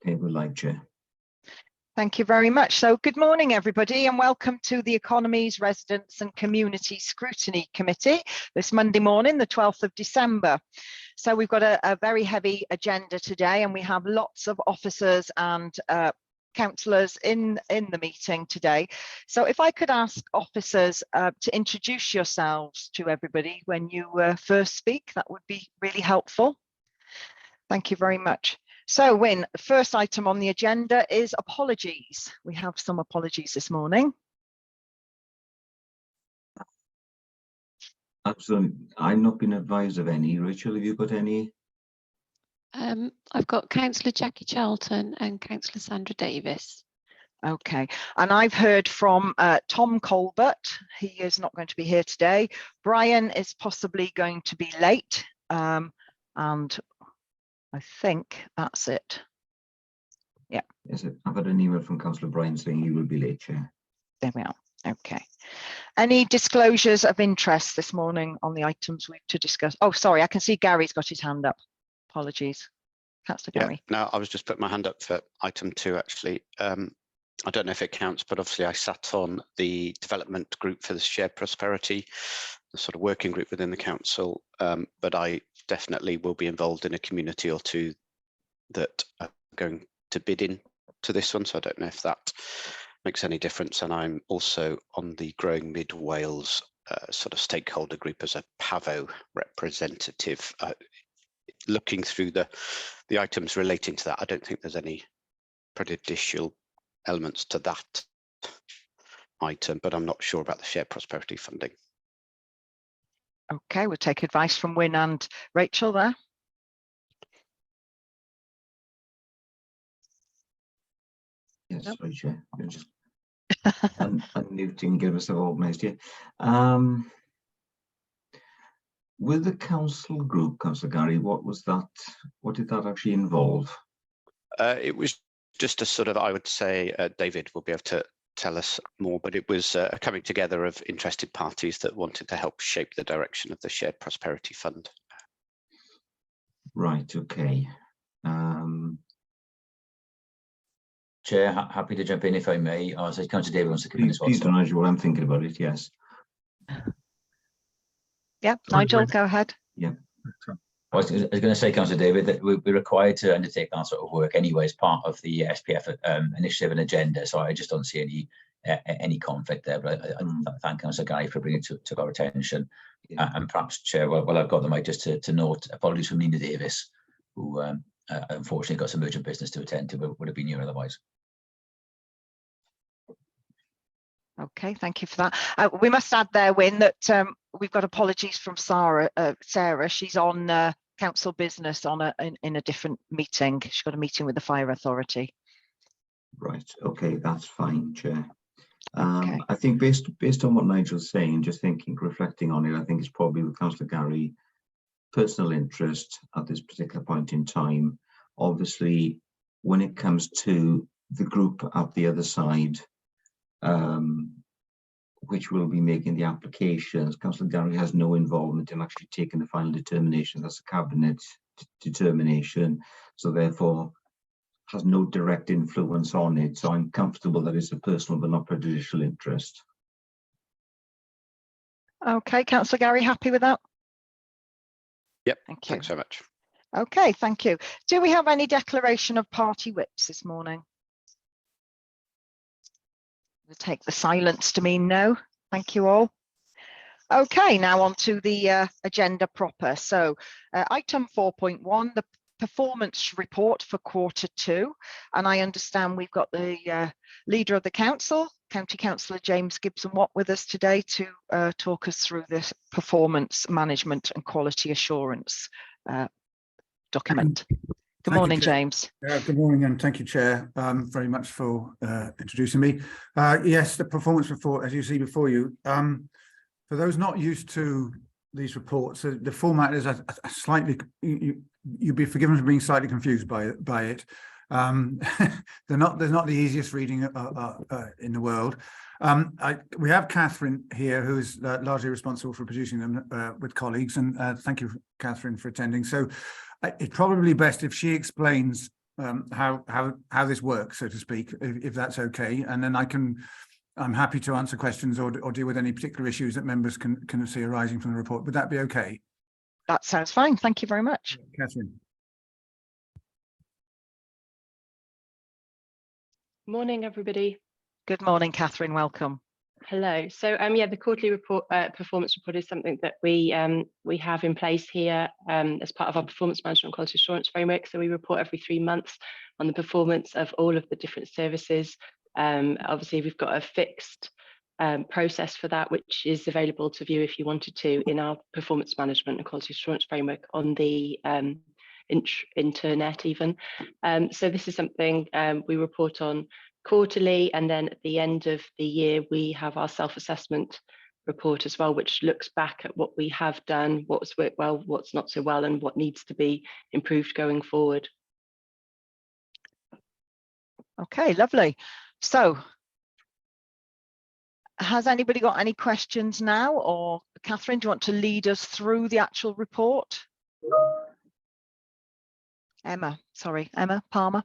Okay, we'll like Chair. Thank you very much. So good morning, everybody, and welcome to the Economies, Residents and Community Scrutiny Committee this Monday morning, the 12th of December. So we've got a very heavy agenda today, and we have lots of officers and councillors in the meeting today. So if I could ask officers to introduce yourselves to everybody when you first speak, that would be really helpful. Thank you very much. So, Wyn, the first item on the agenda is apologies. We have some apologies this morning. Absolutely. I've not been advised of any. Rachel, have you got any? I've got Councillor Jackie Charlton and Councillor Sandra Davis. Okay, and I've heard from Tom Colbert. He is not going to be here today. Brian is possibly going to be late, and I think that's it. Yeah. Yes, I've had an email from Councillor Brian saying he will be late, Chair. There we are. Okay. Any disclosures of interest this morning on the items we've to discuss? Oh, sorry, I can see Gary's got his hand up. Apologies. Councillor Gary. No, I was just putting my hand up for item 2, actually. I don't know if it counts, but obviously I sat on the development group for the shared prosperity, the sort of working group within the council, but I definitely will be involved in a community or two that are going to bid in to this one, so I don't know if that makes any difference. And I'm also on the Growing Mid Wales sort of stakeholder group as a PAVO representative. Looking through the items relating to that, I don't think there's any prejudicial elements to that item, but I'm not sure about the shared prosperity funding. Okay, we'll take advice from Wyn and Rachel there. Yes, Nope. sorry, Chair. You're just unmuting and get myself organised here. With the council group, Councillor Gary, what was that? What did that actually involve? It was just a sort of, I would say, David will be able to tell us more, but it was a coming together of interested parties that wanted to help shape the direction of the Shared Prosperity Fund. Right, okay. Chair, happy to jump in if I may. I said Councillor David wants to come in as well. Please don't know what I'm thinking about it, yes. Yeah, Nigel, go ahead. Yeah. I was going to say, Councillor David, that we're required to undertake that sort of work anyway as part of the SPF initiative and agenda. So I just don't see any conflict there. But I thank Councillor Guy for bringing it to our attention. Yeah. And perhaps, Chair, well, I've got the mic just to note apologies from Nina Davis, who unfortunately got some urgent business to attend to, but would have been here otherwise. Okay, thank you for that. We must add there, Wyn, that we've got apologies from Sarah. She's on council business in a different meeting. She's got a meeting with the Fire Authority. Right, okay, that's fine, Chair. Okay. I think based on what Nigel's saying, just reflecting on it, I think it's probably with Councillor Gary, personal interest at this particular point in time. Obviously, when it comes to the group at the other side, which will be making the applications, Councillor Gary has no involvement in actually taking the final determination. That's a cabinet determination, so therefore has no direct influence on it. So I'm comfortable that it's a personal but not prejudicial interest. Okay, Councillor Gary, happy with that? Yep, thank you. Thanks so much. Okay, thank you. Do we have any declaration of party whips this morning? We'll take the silence to mean no. Thank you all. Okay, now on to the agenda proper. So item 4.1, the performance report for Q2. And I understand we've got the leader of the council, County Councillor James Gibson-Watt, with us today to talk us through this performance management and quality assurance document. Good morning, James. Good morning, and thank you, Chair, very much for introducing me. Yes, the performance report, as you see before you. For those not used to these reports, the format is a slightly, you'd be forgiven for being slightly confused by it. They're not the easiest reading in the world. We have Catherine here, who is largely responsible for producing them with colleagues, and thank you, Catherine, for attending. So it's probably best if she explains how this works, so to speak, if that's okay, and then I'm happy to answer questions or deal with any particular issues that members can see arising from the report. Would that be okay? That sounds fine. Thank you very much. Catherine. Morning, everybody. Good morning, Catherine. Welcome. Hello. So yeah, the quarterly report, performance report is something that we have in place here as part of our performance management and quality assurance framework. So we report every 3 months on the performance of all of the different services. Obviously, we've got a fixed process for that, which is available to view if you wanted to in our performance management and quality assurance framework on the internet even. So this is something we report on quarterly, and then at the end of the year we have our self-assessment report as well, which looks back at what we have done, what's worked well, what's not so well, and what needs to be improved going forward. Okay, lovely. So has anybody got any questions now, or Catherine, do you want to lead us through the actual report? Emma Palmer.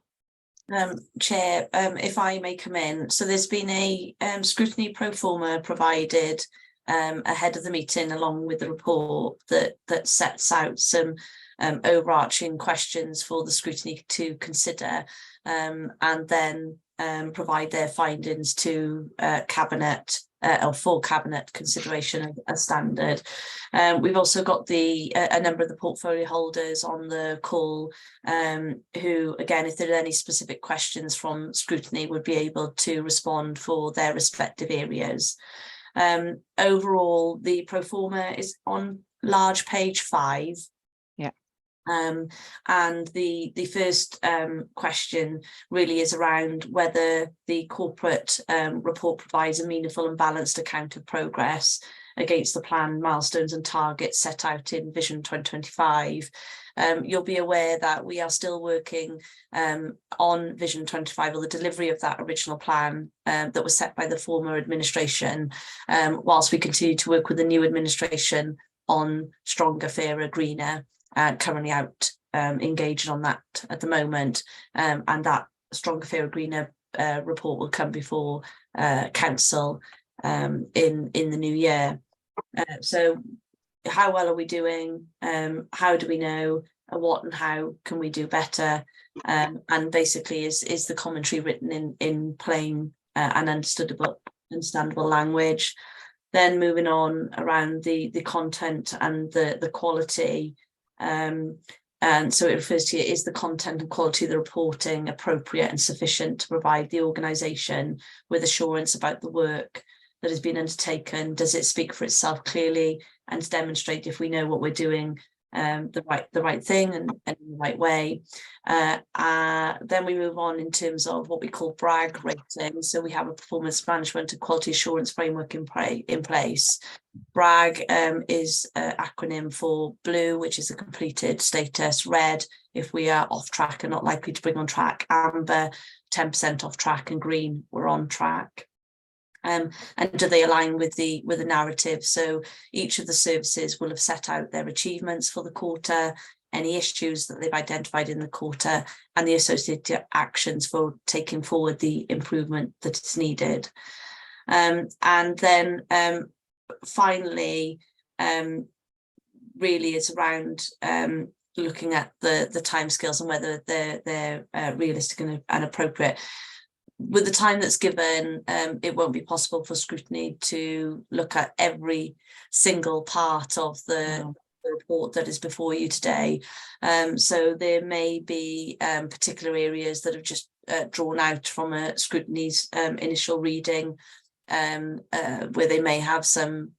Chair, if I may come in. So there's been a scrutiny pro forma provided ahead of the meeting along with the report that sets out some overarching questions for the scrutiny to consider and then provide their findings to cabinet or for cabinet consideration as standard. We've also got a number of the portfolio holders on the call who, again, if there are any specific questions from scrutiny, would be able to respond for their respective areas. Overall, the pro forma is on large page 5. And the first question really is around whether the corporate report provides a meaningful and balanced account of progress against the planned milestones and targets set out in Vision 2025. You'll be aware that we are still working on Vision 25, or the delivery of that original plan that was set by the former administration, whilst we continue to work with the new administration on stronger, fairer, greener. Currently out engaged on that at the moment, and that stronger, fairer, greener report will come before council in the new year. So how well are we doing? How do we know what and how can we do better? And basically is the commentary written in plain and understandable language. Then moving on around the content and the quality. And so it refers to, is the content and quality of the reporting appropriate and sufficient to provide the organisation with assurance about the work that has been undertaken? Does it speak for itself clearly and demonstrate if we know what we're doing the right thing and in the right way? Then we move on in terms of what we call BRAG rating. So we have a performance management and quality assurance framework in place. BRAG is an acronym for blue, which is a completed status; red, if we are off track and not likely to bring on track; amber, 10% off track; and green, we're on track. And do they align with the narrative? So each of the services will have set out their achievements for the quarter, any issues that they've identified in the quarter, and the associated actions for taking forward the improvement that is needed. And then finally, really is around looking at the timescales and whether they're realistic and appropriate. With the time that's given, it won't be possible for scrutiny to look at every single part of the report that is before you today. So there may be particular areas that have just drawn out from a scrutiny's initial reading, where they may have some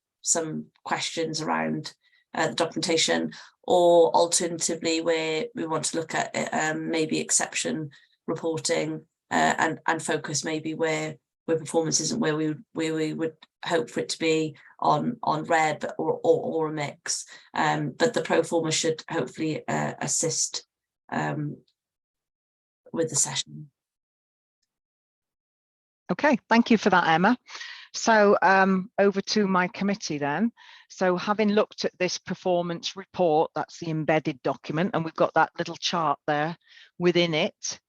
questions around the documentation, or alternatively where we want to look at maybe exception reporting and focus maybe where performance isn't where we would hope for it to be on red, but or a mix. But the pro forma should hopefully assist with the session. Okay, thank you for that, Emma. So over to my committee then. So having looked at this performance report, that's the embedded document, and we've got that little chart there within it.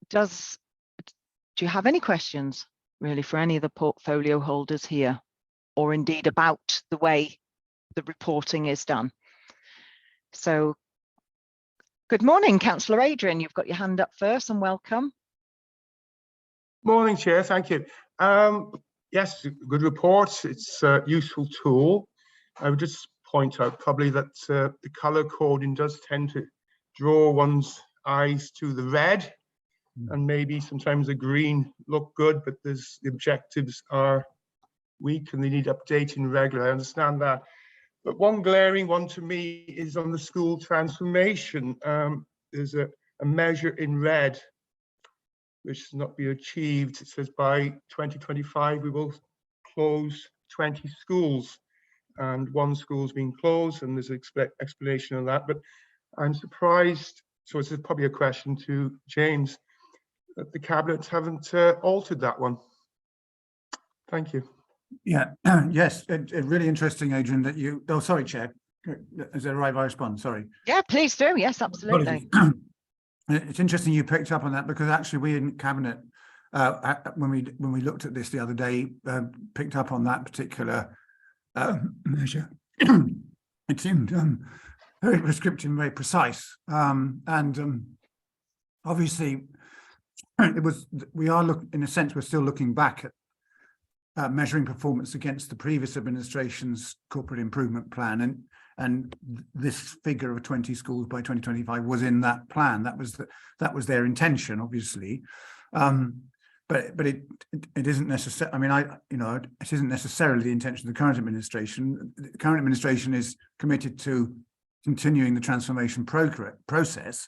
Do you have any questions really for any of the portfolio holders here, or indeed about the way the reporting is done? So good morning, Councillor Adrian. You've got your hand up first, and welcome. Morning, Chair. Thank you. Yes, good report. It's a useful tool. I would just point out probably that the colour coding does tend to draw one's eyes to the red, and maybe sometimes the green look good, but the objectives are weak and they need updating regularly. I understand that. But one glaring one to me is on the school transformation. There's a measure in red which has not been achieved. It says by 2025 we will close 20 schools, and one school's been closed, and there's an explanation of that. But I'm surprised, so this is probably a question to James, that the Cabinet haven't altered that one. Thank you. Yeah, yes, really interesting, Adrian, that you, oh, sorry, Chair. Is that right if I respond? Sorry. Yeah, please do. Yes, absolutely. It's interesting you picked up on that, because actually we in Cabinet, when we looked at this the other day, picked up on that particular measure. It seemed very prescriptive, very precise, and obviously it was. We are in a sense, we're still looking back at measuring performance against the previous administration's corporate improvement plan, and this figure of 20 schools by 2025 was in that plan. That was their intention, obviously, but it isn't necessary. I mean, it isn't necessarily the intention of the current administration. The current administration is committed to continuing the transformation process,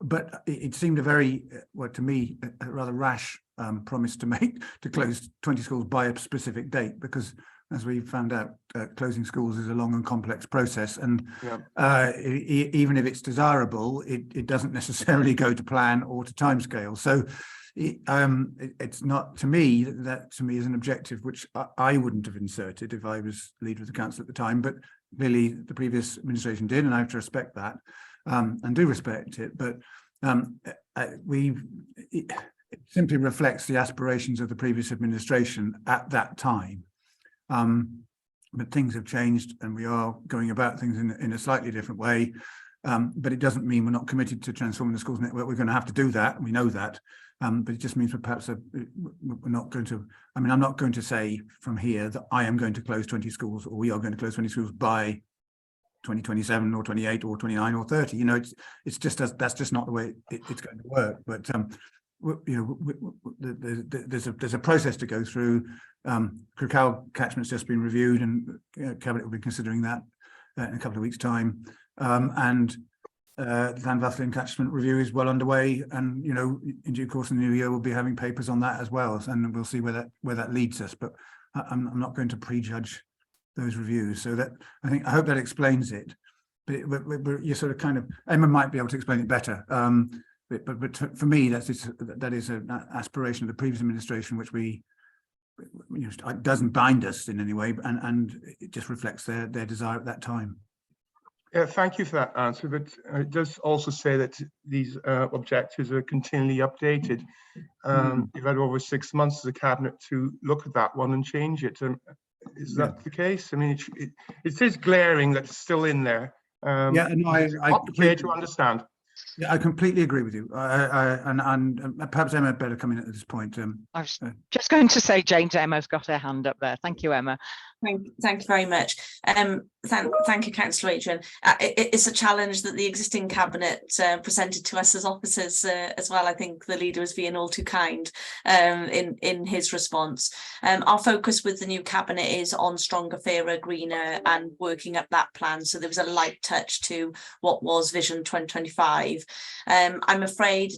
but it seemed a very, well, to me, a rather rash promise to make, to close 20 schools by a specific date, because as we found out, closing schools is a long and complex process, and even if it's desirable, it doesn't necessarily go to plan or to timescale. So it's not, to me, that to me is an objective which I wouldn't have inserted if I was leader of the council at the time, but clearly the previous administration did, and I have to respect that, and do respect it. But it simply reflects the aspirations of the previous administration at that time. But things have changed, and we are going about things in a slightly different way. But it doesn't mean we're not committed to transforming the schools network. We're going to have to do that. We know that. But it just means we're perhaps we're not going to. I mean, I'm not going to say from here that I am going to close 20 schools, or we are going to close 20 schools by 2027 or 28 or 29 or 30. You know, it's just that's just not the way it's going to work. But you know, there's a process to go through. Crickhowell catchment's just been reviewed, and Cabinet will be considering that in a couple of weeks' time. And Llanfyllin catchment review is well underway, and you know, in due course in the new year we'll be having papers on that as well, and we'll see where that leads us. But I'm not going to prejudge those reviews. So that I hope that explains it. But you're sort of kind of, Emma might be able to explain it better. But for me, that is an aspiration of the previous administration, which we, you know, it doesn't bind us in any way, and it just reflects their desire at that time. Yeah, thank you for that answer. But it does also say that these objectives are continually updated. You've had over 6 months as a Cabinet to look at that one and change it. Is that the case? I mean, it is glaring that it's still in there. Yeah, no, I clear to understand. Yeah, I completely agree with you. And perhaps Emma better come in at this point. I was just going to say, James, Emma's got her hand up there. Thank you, Emma. Thank you very much. Thank you, Councillor Adrian. It's a challenge that the existing Cabinet presented to us as officers as well. I think the leader was being all too kind in his response. Our focus with the new Cabinet is on stronger, fairer, greener, and working up that plan. So there was a light touch to what was Vision 2025. I'm afraid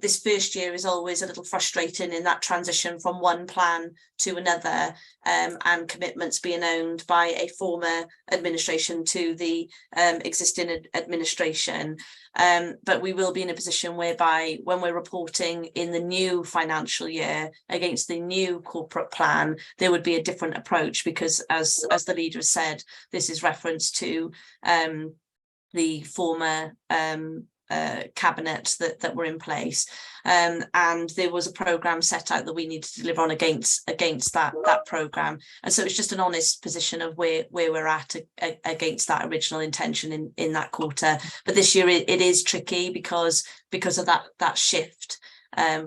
this first year is always a little frustrating in that transition from one plan to another, and commitments developments being owned by a former administration to the existing administration. But we will be in a position whereby when we're reporting in the new financial year against the new corporate plan, there would be a different approach, because as the leader has said, this is reference to the former cabinet that were in place, and there was a programme set out that we need to deliver on against that programme, and so it's just an honest position of where we're at against that original intention in that quarter. But this year it is tricky because of that shift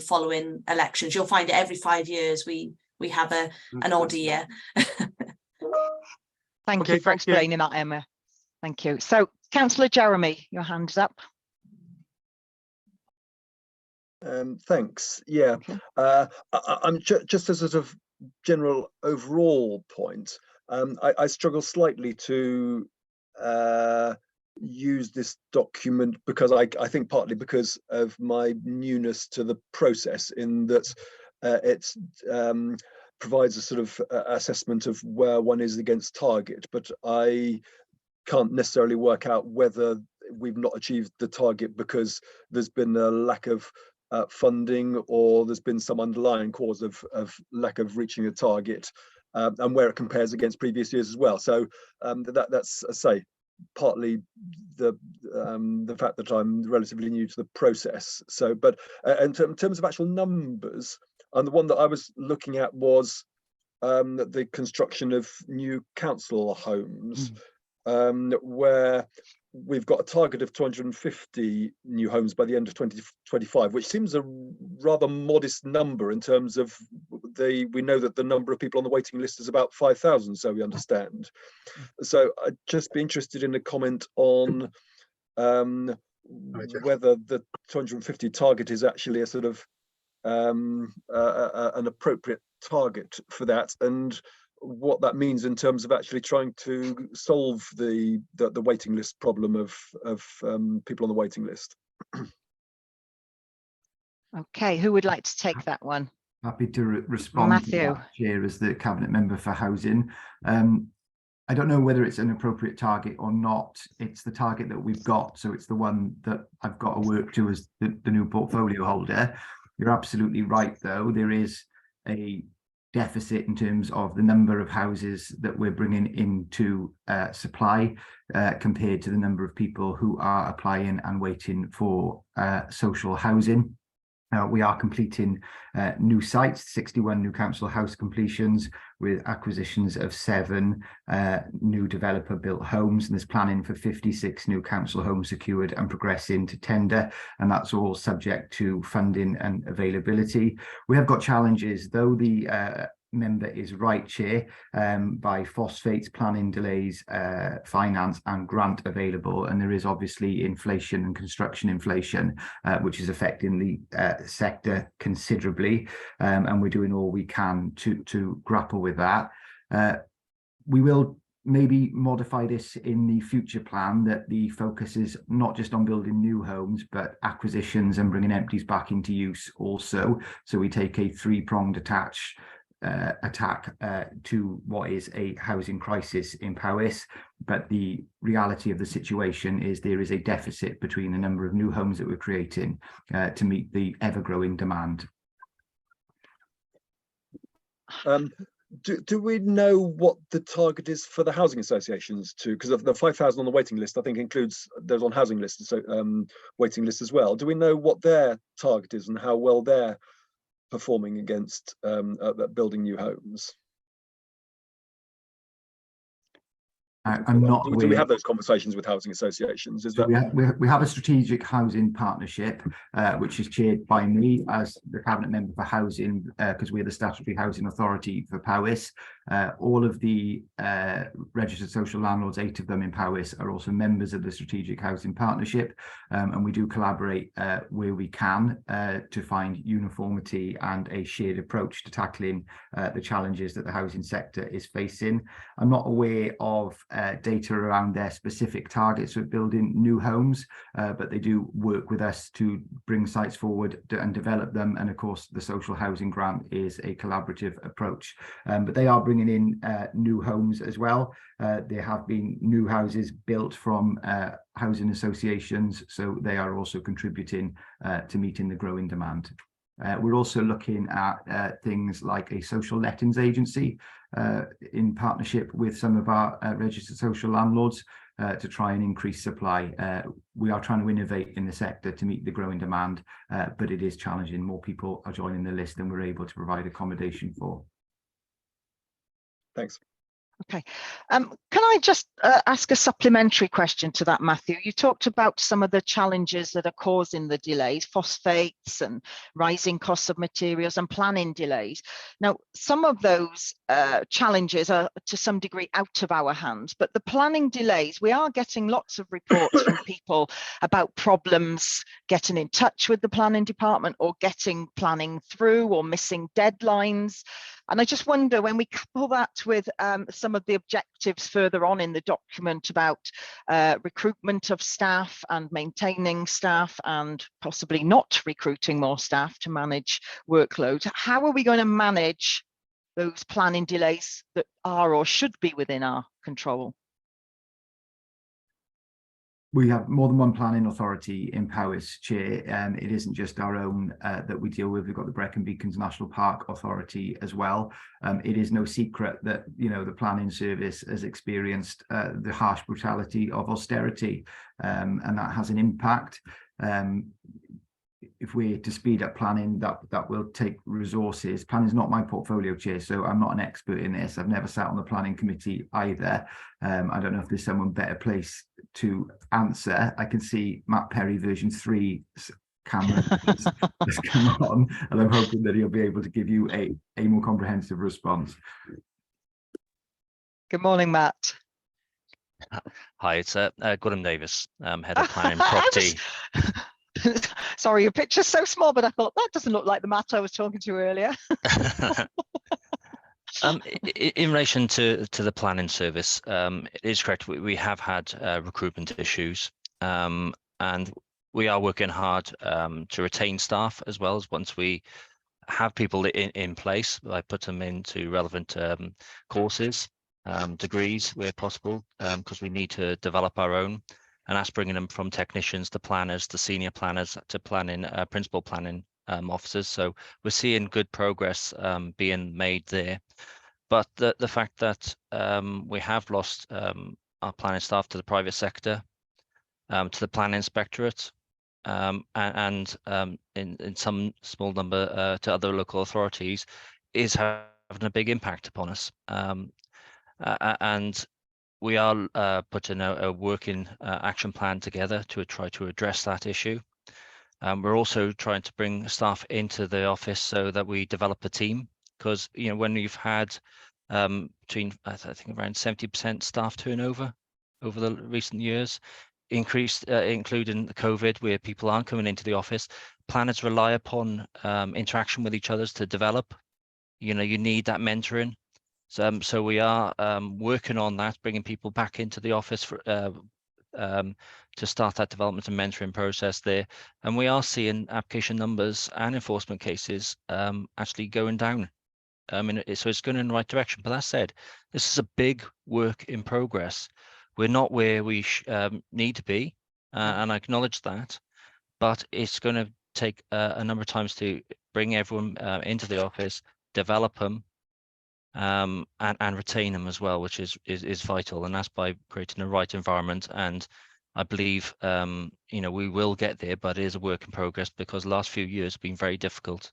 following elections. You'll find it every 5 years we have an odd year. Thank you for explaining that, Emma. Thank you. So, Councillor Jeremy, your hand's up. Thanks. Yeah, I'm just as a sort of general overall point. I struggle slightly to use this document because I think partly because of my newness to the process, in that it provides a sort of assessment of where one is against target, but I can't necessarily work out whether we've not achieved the target because there's been a lack of funding, or there's been some underlying cause of lack of reaching a target, and where it compares against previous years as well. So that's, I say, partly the fact that I'm relatively new to the process. So, but in terms of actual numbers, and the one that I was looking at was the construction of new council homes, where we've got a target of 250 new homes by the end of 2025, which seems a rather modest number in terms of we know that the number of people on the waiting list is about 5,000, so we understand. So I'd just be interested in a comment on whether the 250 target is actually a sort of an appropriate target for that, and what that means in terms of actually trying to solve the waiting list problem of people on the waiting list. Okay, who would like to take that one? Happy to respond. Matthew. To that, Chair, as the Cabinet Member for Housing. I don't know whether it's an appropriate target or not. It's the target that we've got, so it's the one that I've got to work to as the new portfolio holder. You're absolutely right, though. There is a deficit in terms of the number of houses that we're bringing into supply compared to the number of people who are applying and waiting for social housing. We are completing new sites, 61 new council house completions, with acquisitions of 7 new developer built homes, and there's planning for 56 new council homes secured and progressing to tender, and that's all subject to funding and availability. We have got challenges, though. The member is right, Chair, by phosphates, planning delays, finance and grant available, and there is obviously inflation and construction inflation which is affecting the sector considerably, and we're doing all we can to grapple with that. We will maybe modify this in the future plan, that the focus is not just on building new homes but acquisitions and bringing empties back into use also, so we take a 3-pronged attack to what is a housing crisis in Powys. But the reality of the situation is there is a deficit between the number of new homes that we're creating to meet the ever-growing demand. Do we know what the target is for the housing associations too? Because the 5,000 on the waiting list, I think, includes those on housing lists, so waiting lists as well. Do we know what their target is and how well they're performing against building new homes? I'm not. Do we have those conversations with housing associations? Is that we have a strategic housing partnership, which is chaired by me as the Cabinet Member for Housing, because we're the statutory housing authority for Powys. All of the registered social landlords, 8 of them in Powys, are also members of the strategic housing partnership, and we do collaborate where we can to find uniformity and a shared approach to tackling the challenges that the housing sector is facing. I'm not aware of data around their specific targets with building new homes, but they do work with us to bring sites forward and develop them, and of course the social housing grant is a collaborative approach, but they are bringing bringing in new homes as well. There have been new houses built from housing associations, so they are also contributing to meeting the growing demand. We're also looking at things like a social lettings agency in partnership with some of our registered social landlords to try and increase supply. We are trying to innovate in the sector to meet the growing demand, but it is challenging. More people are joining the list than we're able to provide accommodation for. Thanks. Okay. Can I just ask a supplementary question to that, Matthew? You talked about some of the challenges that are causing the delays, phosphates and rising costs of materials and planning delays. Now, some of those challenges are to some degree out of our hands, but the planning delays, we are getting lots of reports from people about problems getting in touch with the planning department or getting planning through or missing deadlines. And I just wonder, when we couple that with some of the objectives further on in the document about recruitment of staff and maintaining staff and possibly not recruiting more staff to manage workload, how are we going to manage those planning delays that are or should be within our control? We have more than one planning authority in Powys, Chair. It isn't just our own that we deal with. We've got the Brecon Beacons National Park Authority as well. It is no secret that, you know, the planning service has experienced the harsh brutality of austerity, and that has an impact. If we're to speed up planning, that will take resources. Planning is not my portfolio, Chair, so I'm not an expert in this. I've never sat on the planning committee either. I don't know if there's someone better placed to answer. I can see Matt Perry version 3 camera has come on, and I'm hoping that he'll be able to give you a more comprehensive response. Good morning, Matt. Hi, it's Gordon Davis, Head of Planning and Property. Sorry, your picture's so small, but I thought that doesn't look like the Matt I was talking to earlier. In relation to the planning service, it is correct. We have had recruitment issues, and we are working hard to retain staff as well. As once we have people in place, I put them into relevant courses, degrees where possible, because we need to develop our own. And that's bringing them from technicians to planners to senior planners to planning, principal planning officers. So we're seeing good progress being made there. But the fact that we have lost our planning staff to the private sector, to the planning inspectorate, and in some small number to other local authorities, is having a big impact upon us. And we are putting a working action plan together to try to address that issue. We're also trying to bring staff into the office so that we develop a team, because, you know, when you've had between, I think, around 70% staff turnover over the recent years, increased, including the COVID, where people aren't coming into the office, planners rely upon interaction with each other to develop. You know, you need that mentoring. So we are working on that, bringing people back into the office for, to start that development and mentoring process there. And we are seeing application numbers and enforcement cases actually going down. So it's going in the right direction. But that said, this is a big work in progress. We're not where we need to be, and I acknowledge that. But it's going to take a number of times to bring everyone into the office, develop them, and retain them as well, which is vital, and that's by creating the right environment. And I believe you know, we will get there, but it is a work in progress, because the last few years have been very difficult,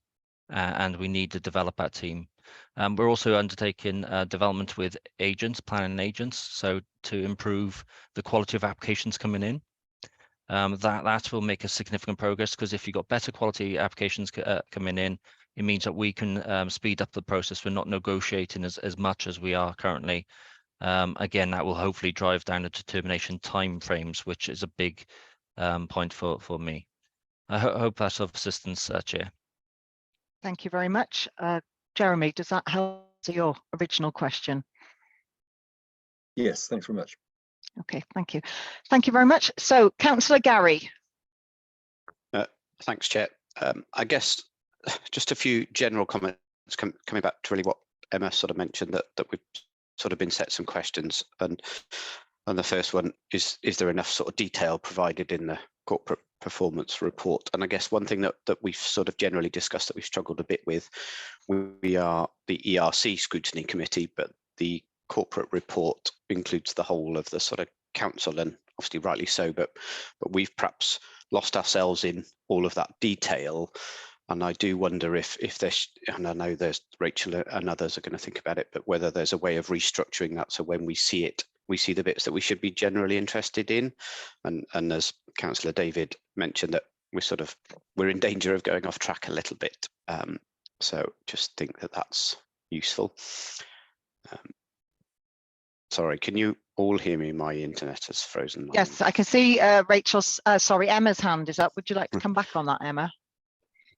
and we need to develop that team. We're also undertaking development with agents, planning agents, so to improve the quality of applications coming in. That will make a significant progress, because if you've got better quality applications coming in, it means that we can speed up the process. We're not negotiating as much as we are currently. Again, that will hopefully drive down the determination timeframes, which is a big point for me. I hope that's of assistance, Chair. Thank you very much. Jeremy, does that help to your original question? Yes, thanks very much. Okay, thank you. Thank you very much. So, Councillor Gary. Thanks, Chair. I guess just a few general comments coming back to really what Emma sort of mentioned that we've sort of been set some questions, and the first one is there enough sort of detail provided in the corporate performance report? And I guess one thing that we've sort of generally discussed that we've struggled a bit with, we are the ERC Scrutiny Committee, but the corporate report includes the whole of the sort of council, and obviously rightly so, but we've perhaps lost ourselves in all of that detail. And I do wonder if there's, and I know there's Rachel and others are going to think about it, but whether there's a way of restructuring that so when we see it, we see the bits that we should be generally interested in. And as Councillor David mentioned, that we're in danger of going off track a little bit. So just think that that's useful. Sorry, can you all hear me? My internet has frozen. Yes, I can see Rachel's, sorry, Emma's hand is up. Would you like to come back on that, Emma?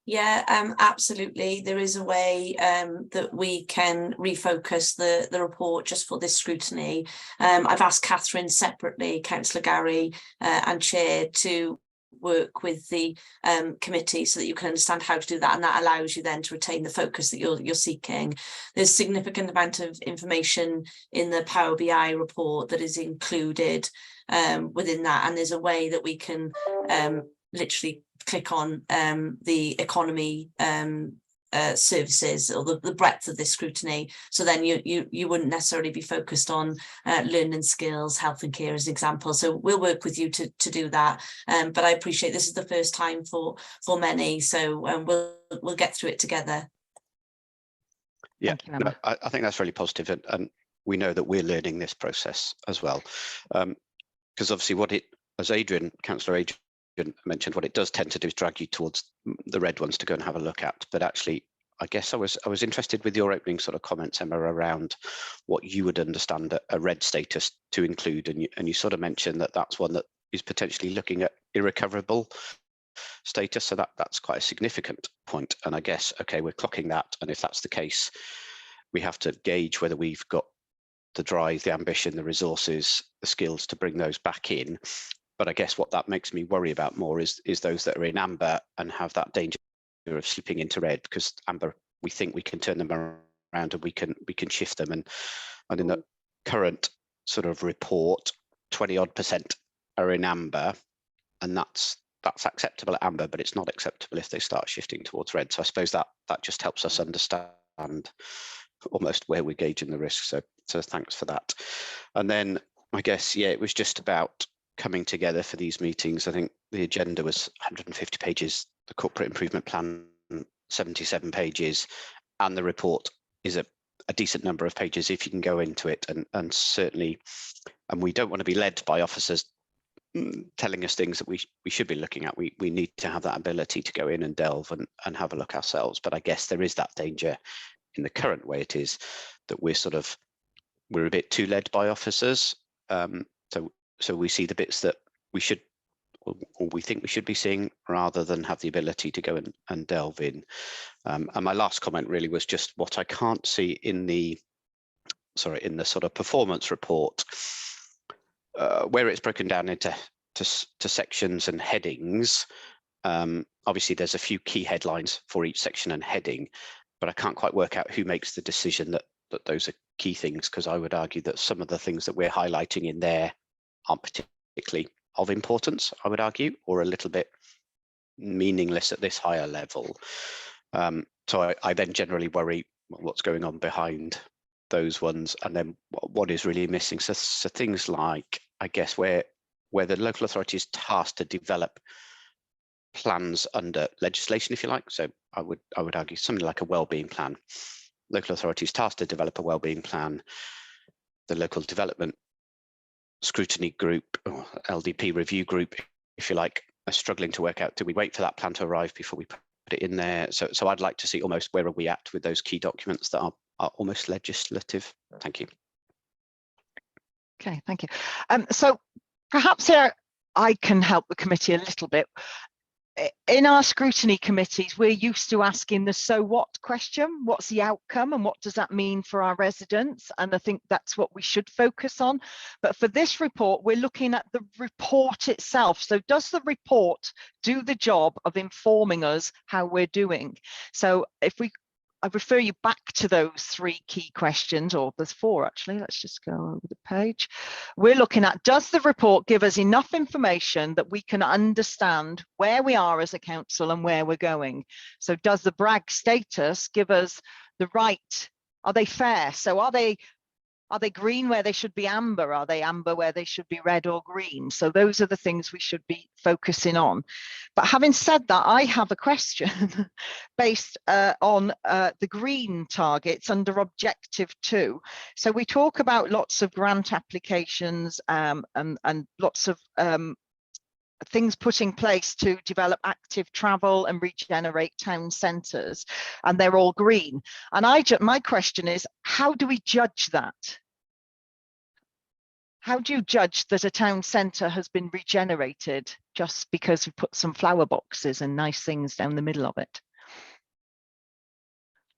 Yeah, absolutely. There is a way that we can refocus the report just for this scrutiny. I've asked Catherine separately, Councillor Gary and Chair, to work with the committee so that you can understand how to do that, and that allows you then to retain the focus that you're seeking. There's significant amount of information in the Power BI report that is included within that, and there's a way that we can literally click on the economy services, or the breadth of this scrutiny, so then you wouldn't necessarily be focused on learning skills, health and care as an example. So we'll work with you to do that, but I appreciate this is the first time for many, so we'll get through it together. Yeah, no, I think that's really positive, and we know that we're learning this process as well, because obviously as Councillor Adrian mentioned, what it does tend to do is drag you towards the red ones to go and have a look at. But actually, I guess I was interested with your opening sort of comments, Emma, around what you would understand a red status to include, and you sort of mentioned that that's one that is potentially looking at irrecoverable status. So that's quite a significant point. And I guess, okay, we're clocking that, and if that's the case, we have to gauge whether we've got the drive, the ambition, the resources, the skills to bring those back in. But I guess what that makes me worry about more is those that are in amber and have that danger of slipping into red, because amber, we think we can turn them around and we can shift them. And in the current sort of report, 20-odd% are in amber, and that's acceptable at amber, but it's not acceptable if they start shifting towards red. So I suppose that just helps us understand almost where we're gauging the risk. So thanks for that. And then I guess, yeah, it was just about coming together for these meetings. I think the agenda was 150 pages, the corporate improvement plan 77 pages, and the report is a decent number of pages if you can go into it, and certainly, and we don't want to be led by officers telling us things that we should be looking at. We need to have that ability to go in and delve and have a look ourselves. But I guess there is that danger in the current way it is, that we're a bit too led by officers. So we see the bits that we should, or we think we should be seeing, rather than have the ability to go and delve in. And my last comment really was just what I can't see in the sort of performance report, where it's broken down into sections and headings. Obviously, there's a few key headlines for each section and heading, but I can't quite work out who makes the decision that those are key things, because I would argue that some of the things that we're highlighting in there aren't particularly of importance, I would argue, or a little bit meaningless at this higher level. So I then generally worry what's going on behind those ones, and then what is really missing. So things like, I guess, where the local authority is tasked to develop plans under legislation, if you like. So I would argue something like a wellbeing plan. Local authority is tasked to develop a wellbeing plan. The local development scrutiny group, or LDP review group, if you like, are struggling to work out, do we wait for that plan to arrive before we put it in there? So I'd like to see almost where are we at with those key documents that are almost legislative. Thank you. Okay, thank you. So perhaps here I can help the committee a little bit. In our scrutiny committees, we're used to asking the so what question. What's the outcome and what does that mean for our residents? And I think that's what we should focus on. But for this report, we're looking at the report itself. So does the report do the job of informing us how we're doing? So if we I refer you back to those 3 key questions, or there's 4 actually. Let's just go over the page. We're looking at, does the report give us enough information that we can understand where we are as a council and where we're going? So does the brag status give us the right, are they fair? So are they green where they should be amber? Are they amber where they should be red or green? So those are the things we should be focusing on. But having said that, I have a question based on the green targets under objective 2. So we talk about lots of grant applications and lots of things put in place to develop active travel and regenerate town centres, and they're all green. And my question is, how do we judge that? How do you judge that a town centre has been regenerated just because we put some flower boxes and nice things down the middle of it?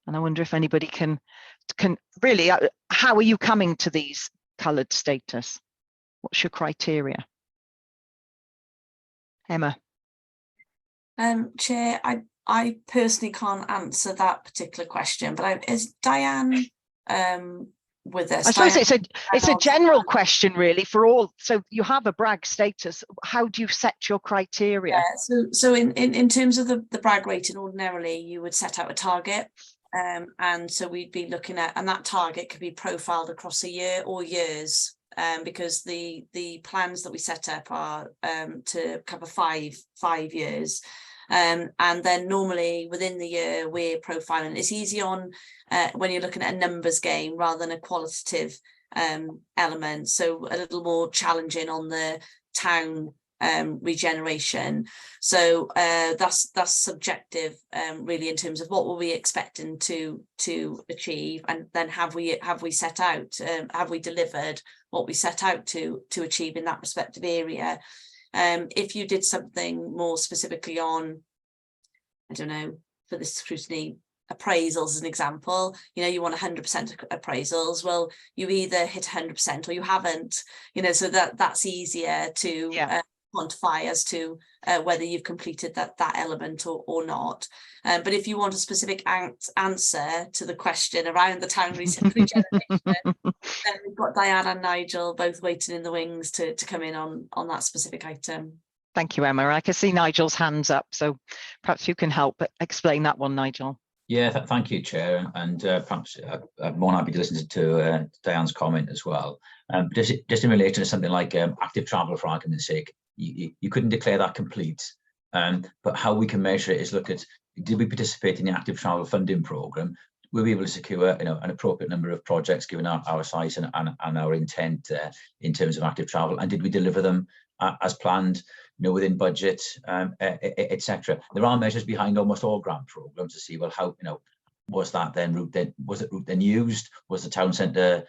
And I wonder if anybody can really, how are you coming to these coloured status? What's your criteria? Emma. Chair, I personally can't answer that particular question, but is Diane with us? I suppose it's a general question really for all. So you have a brag status. How do you set your criteria? Yeah, so in terms of the brag rating, ordinarily you would set out a target. And so we'd be looking at, and that target could be profiled across a year or years. Because the plans that we set up are to cover five years, and then normally within the year we're profiling. It's easy on when you're looking at a numbers game rather than a qualitative element, so a little more challenging on the town regeneration. So that's subjective really, in terms of what were we expecting to achieve, and then have we set out, have we delivered what we set out to achieve in that respective area. If you did something more specifically on, I don't know, for the scrutiny, appraisals as an example, you know, you want 100% appraisals, well, you either hit 100% or you haven't, you know, so that's easier to quantify as to whether you've completed that element or not. But if you want a specific answer to the question around the town regeneration, then we've got Diane and Nigel both waiting in the wings to come in on that specific item. Thank you, Emma. I can see Nigel's hands up, so perhaps you can help explain that one, Nigel. Yeah, thank you, Chair, and perhaps I'm more happy to listen to Diane's comment as well. Just in relation to something like active travel, for argument's sake, you couldn't declare that complete, but how we can measure it is look at, did we participate in the active travel funding programme? Will we be able to secure, you know, an appropriate number of projects given our size and our intent in terms of active travel, and did we deliver them as planned, you know, within budget, etc. There are measures behind almost all grant programs to see, well, how, you know, was that then route then used? Was the town centre,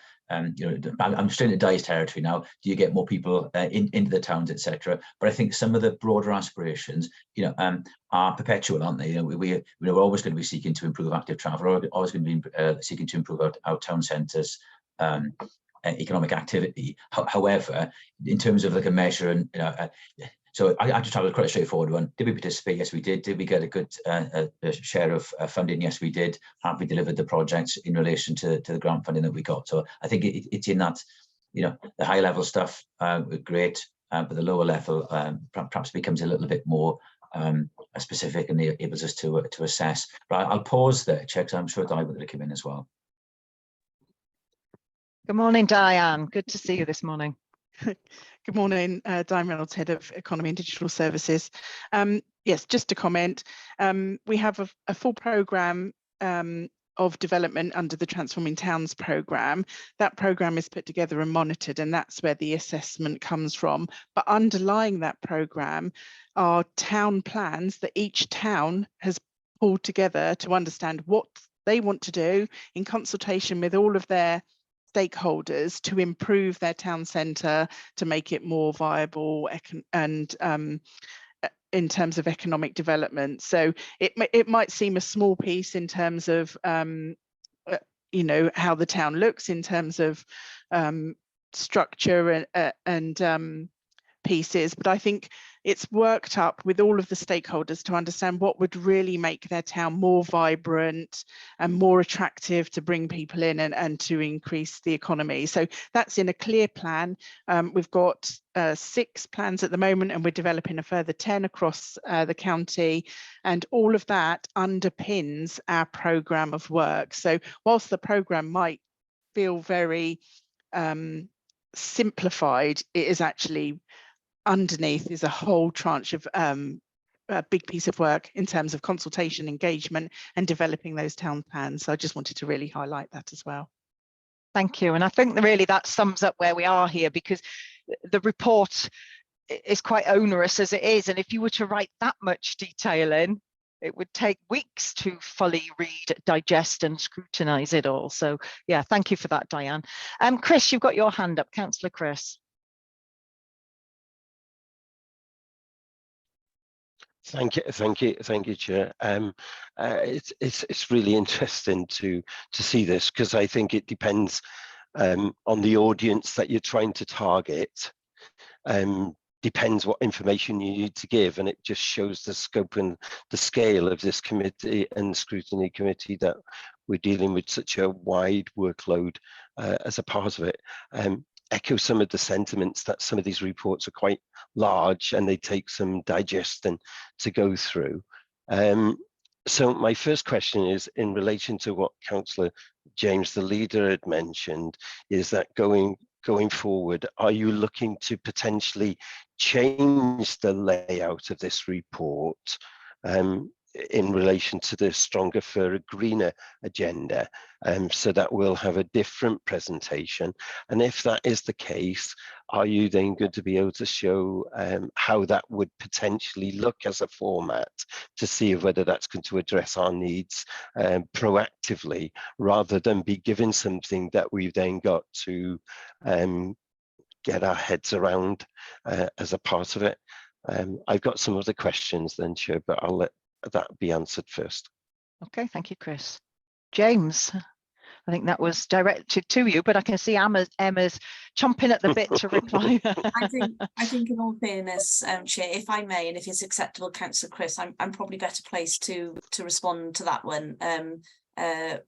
you know, I'm straight into Di's territory now. Do you get more people into the towns, etc.? But I think some of the broader aspirations, you know, are perpetual, aren't they? You know, we're always going to be seeking to improve active travel, or always going to be seeking to improve our town centres. Economic activity. However, in terms of like a measure, and you know, so active travel is quite a straightforward one. Did we participate? Yes, we did. Did we get a good share of funding? Yes, we did. Have we delivered the projects in relation to the grant funding that we got? So I think it's in that, you know, the high level stuff, great, but the lower level perhaps becomes a little bit more specific and enables us to assess. But I'll pause there, check. I'm sure Di will come in as well. Good morning, Diane. Good to see you this morning. Good morning, Diane Reynolds, Head of Economy and Digital Services. Yes, just to comment, we have a full programme of development under the Transforming Towns programme. That programme is put together and monitored, and that's where the assessment comes from. But underlying that programme are town plans that each town has pulled together to understand what they want to do in consultation with all of their stakeholders to improve their town centre, to make it more viable and in terms of economic development. So it might seem a small piece in terms of you know, how the town looks in terms of structure and pieces, but I think it's worked up with all of the stakeholders to understand what would really make their town more vibrant and more attractive to bring people in and to increase the economy. So that's in a clear plan. We've got 6 plans at the moment, and we're developing a further 10 across the county, and all of that underpins our programme of work. So whilst the programme might feel very simplified, it is actually underneath is a whole tranche of a big piece of work in terms of consultation, engagement, and developing those town plans. So I just wanted to really highlight that as well. Thank you. And I think really that sums up where we are here, because the report is quite onerous as it is. And if you were to write that much detail in, it would take weeks to fully read, digest and scrutinise it all. So yeah, thank you for that, Diane. Chris, you've got your hand up, Councillor Chris. Thank you, Chair. It's really interesting to see this, because I think it depends on the audience that you're trying to target. Depends what information you need to give, and it just shows the scope and the scale of this committee and scrutiny committee, that we're dealing with such a wide workload as a part of it. Echo some of the sentiments that some of these reports are quite large and they take some digesting to go through. So my first question is in relation to what Councillor James, the leader, had mentioned, is that going forward, are you looking to potentially change the layout of this report in relation to the Stronger for a Greener agenda, so that we'll have a different presentation? And if that is the case, are you then going to be able to show how that would potentially look as a format, to see whether that's going to address our needs proactively, rather than be given something that we've then got to get our heads around as a part of it? I've got some other questions then, Chair, but I'll let that be answered first. Okay, thank you, Chris. James, I think that was directed to you, but I can see Emma's chomping at the bit to reply. I think in all fairness, Chair, if I may, and if it's acceptable, Councillor Chris, I'm probably better placed to respond to that one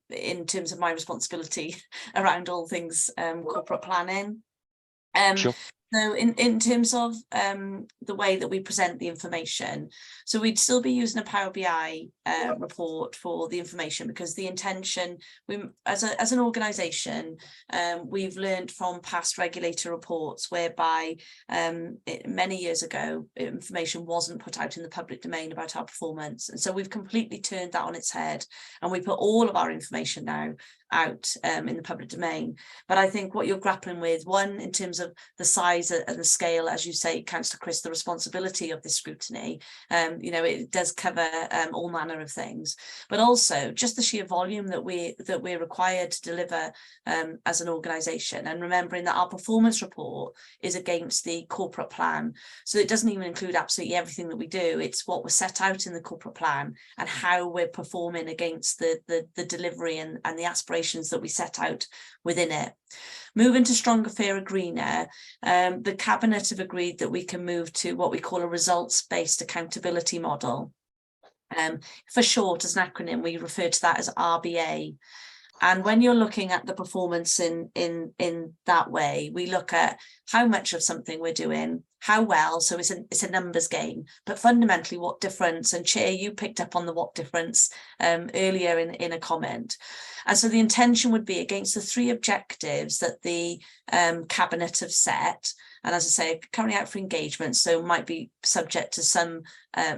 in terms of my responsibility around all things corporate planning. Sure. So in terms of the way that we present the information, so we'd still be using a Power BI report for the information, because the intention, as an organisation, we've learned from past regulator reports whereby many years ago, information wasn't put out in the public domain about our performance. And so we've completely turned that on its head, and we put all of our information now out in the public domain. But I think what you're grappling with, one, in terms of the size and the scale, as you say, Councillor Chris, the responsibility of this scrutiny, it does cover all manner of things, but also just the sheer volume that we're required to deliver as an organisation, and remembering that our performance report is against the corporate plan, so it doesn't even include absolutely everything that we do. It's what was set out in the corporate plan and how we're performing against the delivery and the aspirations that we set out within it. Moving to Stronger, Fairer, Greener, the Cabinet have agreed that we can move to what we call a results-based accountability model. For short, as an acronym, we refer to that as RBA. And when you're looking at the performance in that way, we look at how much of something we're doing, how well, so it's a numbers game, but fundamentally what difference, and Chair, you picked up on the what difference earlier in a comment. And so the intention would be against the 3 objectives that the Cabinet have set, and as I say, currently out for engagement, so might be subject to some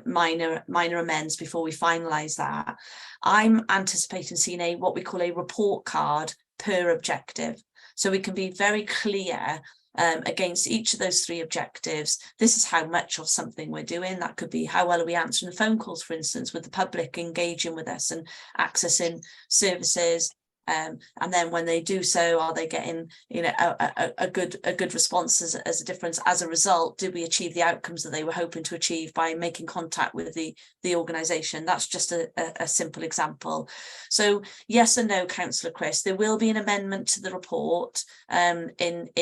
minor amends before we finalise that. I'm anticipating seeing what we call a report card per objective, so we can be very clear against each of those 3 objectives. This is how much of something we're doing. That could be how well are we answering the phone calls, for instance, with the public engaging with us and accessing services. and then when they do so, are they getting, you know, a good response as a difference? As a result, did we achieve the outcomes that they were hoping to achieve by making contact with the organisation? That's just a simple example. So yes and no, Councillor Chris, there will be an amendment to the report in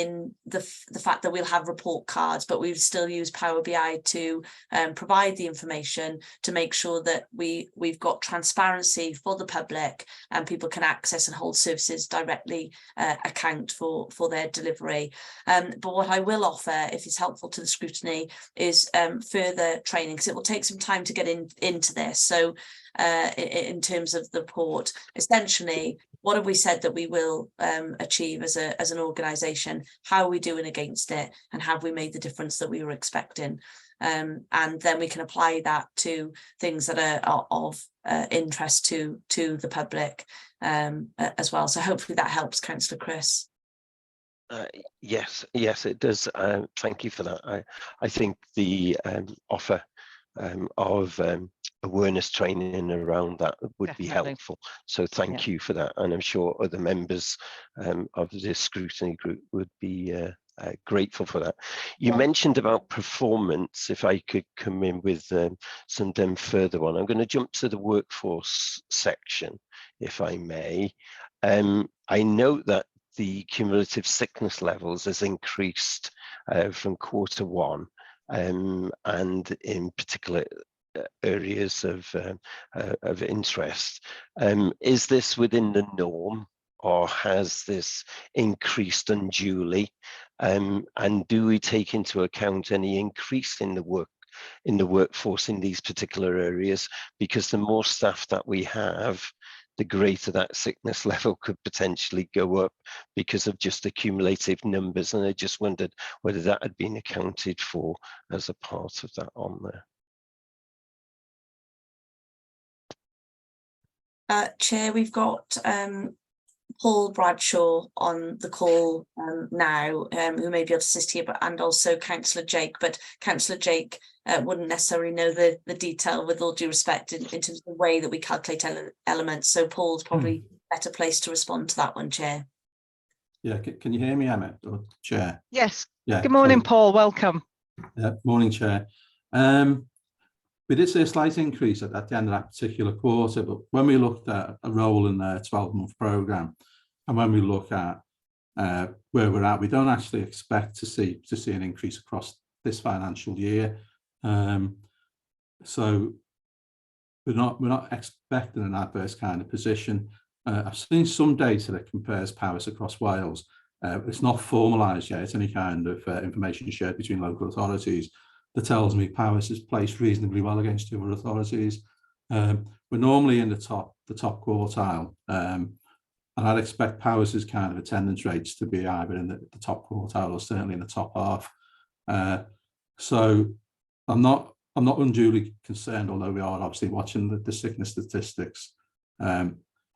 the fact that we'll have report cards, but we still use Power BI to provide the information to make sure that we've got transparency for the public and people can access and hold services directly account for their delivery. But what I will offer, if it's helpful to the scrutiny, is further training, because it will take some time to get into this. So in terms of the report, essentially, what have we said that we will achieve as an organisation? How are we doing against it? And have we made the difference that we were expecting? And then we can apply that to things that are of interest to the public as well. So hopefully that helps, Councillor Chris. Yes, it does. Thank you for that. I think the offer of awareness training around that would Definitely be helpful. So thank you for that. And I'm sure other members of this scrutiny group would be grateful for that. You mentioned about performance. If I could come in with some further one, I'm going to jump to the workforce section, if I may. I note that the cumulative sickness levels has increased from Q1, and in particular areas of interest. Is this within the norm, or has this increased unduly? And do we take into account any increase in the workforce in these particular areas? Because the more staff that we have, the greater that sickness level could potentially go up because of just the cumulative numbers. And I just wondered whether that had been accounted for as a part of that on there. Chair, we've got Paul Bradshaw on the call now, who may be able to assist here, and also Councillor Jake. But Councillor Jake wouldn't necessarily know the detail, with all due respect, in terms of the way that we calculate elements. So Paul's probably better placed to respond to that one, Chair. Yeah, can you hear me, Emmet, or Chair? Yes. Yeah. Good morning, Paul. Welcome. Morning, Chair. We did see a slight increase at the end of that particular quarter, but when we looked at a rolling 12-month programme, and when we look at where we're at, we don't actually expect to see an increase across this financial year. So we're not expecting an adverse kind of position. I've seen some data that compares Powys across Wales. It's not formalised yet. It's any kind of information shared between local authorities that tells me Powys is placed reasonably well against the other authorities. We're normally in the top quartile, and I'd expect Powys's kind of attendance rates to be either in the top quartile or certainly in the top half. So I'm not unduly concerned, although we are obviously watching the sickness statistics. I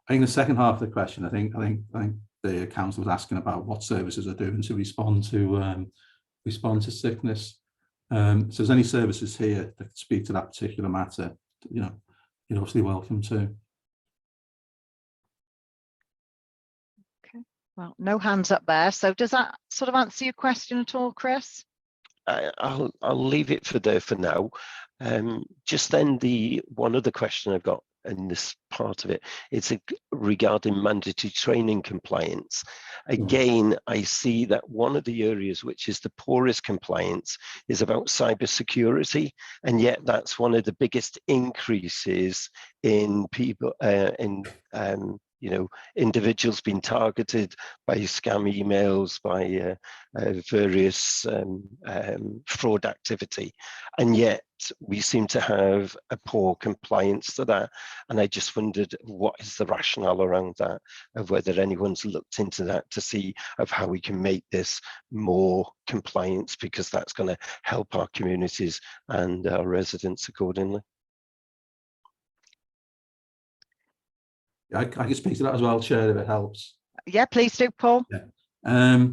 think the second half of the question, I think the council was asking about what services are doing to respond to sickness. So if there's any services here that could speak to that particular matter, you're obviously welcome to. Okay, well, no hands up there. So does that sort of answer your question at all, Chris? I'll leave it for now. Just then, the one other question I've got in this part of it, it's regarding mandatory training compliance. Again, I see that one of the areas which is the poorest compliance is about cyber security, and yet that's one of the biggest increases in people individuals being targeted by scam emails, by various fraud activity, and yet we seem to have a poor compliance to that. And I just wondered what is the rationale around that, of whether anyone's looked into that to see of how we can make this more compliance, because that's going to help our communities and our residents accordingly. I can speak to that as well, Chair, if it helps. Yeah, please do, Paul. Yeah.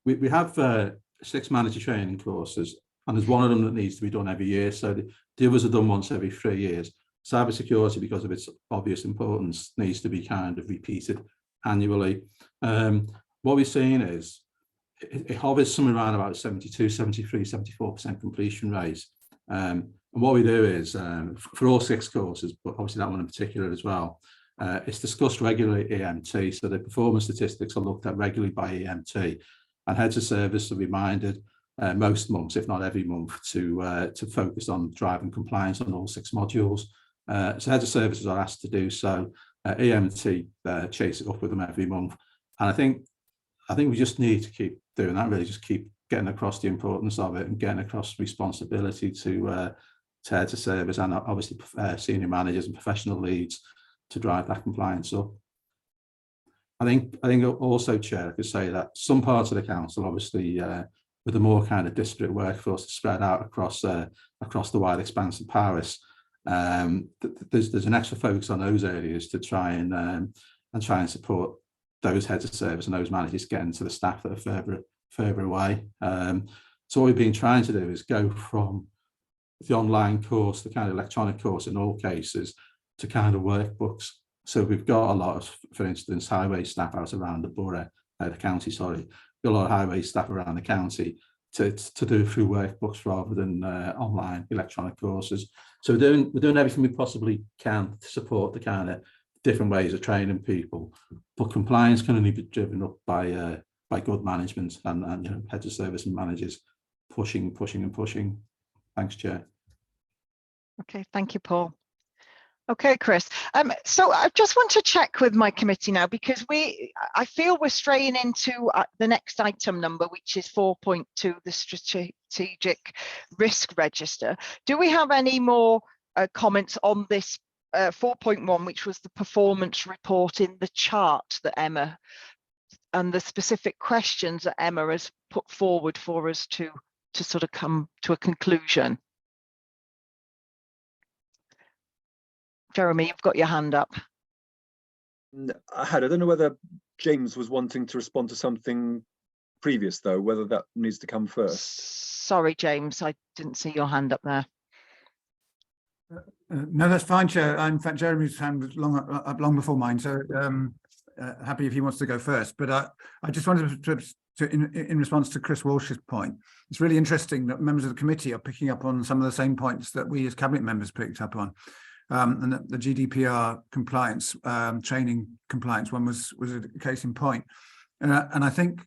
We have 6 manager training courses, and there's one of them that needs to be done every year. So the others are done once every 3 years. Cyber security, because of its obvious importance, needs to be kind of repeated annually. What we're seeing is it hovers somewhere around about 72, 73, 74% completion rate. And what we do is, for all 6 courses, but obviously that one in particular as well, it's discussed regularly at EMT, so the performance statistics are looked at regularly by EMT, and heads of service are reminded most months, if not every month, to focus on driving compliance on all 6 modules. So heads of services are asked to do so. EMT chase it up with them every month, and I think we just need to keep doing that. Really, just keep getting across the importance of it and getting across responsibility to heads of service and obviously senior managers and professional leads to drive that compliance up. I think also, Chair, I could say that some parts of the council, obviously, with a more kind of disparate workforce spread out across the wide expanse of Paris, there's an extra focus on those areas to try and support those heads of service and those managers getting to the staff that are further away. So what we've been trying to do is go from the online course, the kind of electronic course in all cases, to kind of workbooks. So we've got a lot of, for instance, highway staff out around the borough, the county, sorry, got a lot of highway staff around the county to do through workbooks rather than online electronic courses. So we're doing everything we possibly can to support the kind of different ways of training people, but compliance can only be driven up by good management and you know, heads of service and managers pushing. Thanks, Chair. Okay, thank you, Paul. Okay, Chris. So I just want to check with my committee now, because I feel we're straying into the next item number, which is 4.2, the strategic risk register. Do we have any more comments on this 4.1, which was the performance report in the chart that Emma, and the specific questions that Emma has put forward for us to sort of come to a conclusion? Jeremy, you've got your hand up. I don't know whether James was wanting to respond to something previous, though, whether that needs to come first. Sorry, James, I didn't see your hand up there. No, that's fine, Chair. In fact, Jeremy's hand was long before mine, so happy if he wants to go first. But I just wanted to in response to Chris Walsh's point, it's really interesting that members of the committee are picking up on some of the same points that we as cabinet members picked up on. And the GDPR compliance, training compliance one was a case in point. And I think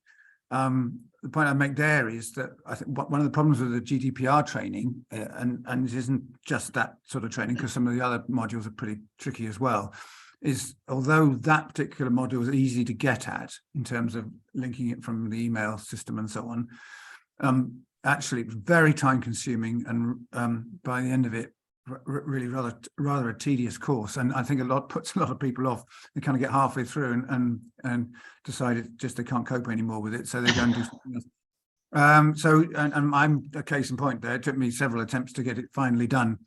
the point I make there is that I think one of the problems with the GDPR training, and it isn't just that sort of training, because some of the other modules are pretty tricky as well, is although that particular module is easy to get at in terms of linking it from the email system and so on, actually it's very time consuming, and by the end of it, really rather a tedious course, and I think puts a lot of people off. They kind of get halfway through and decide they can't cope anymore with it, so they go and do something else. And I'm a case in point there. It took me several attempts to get it finally done.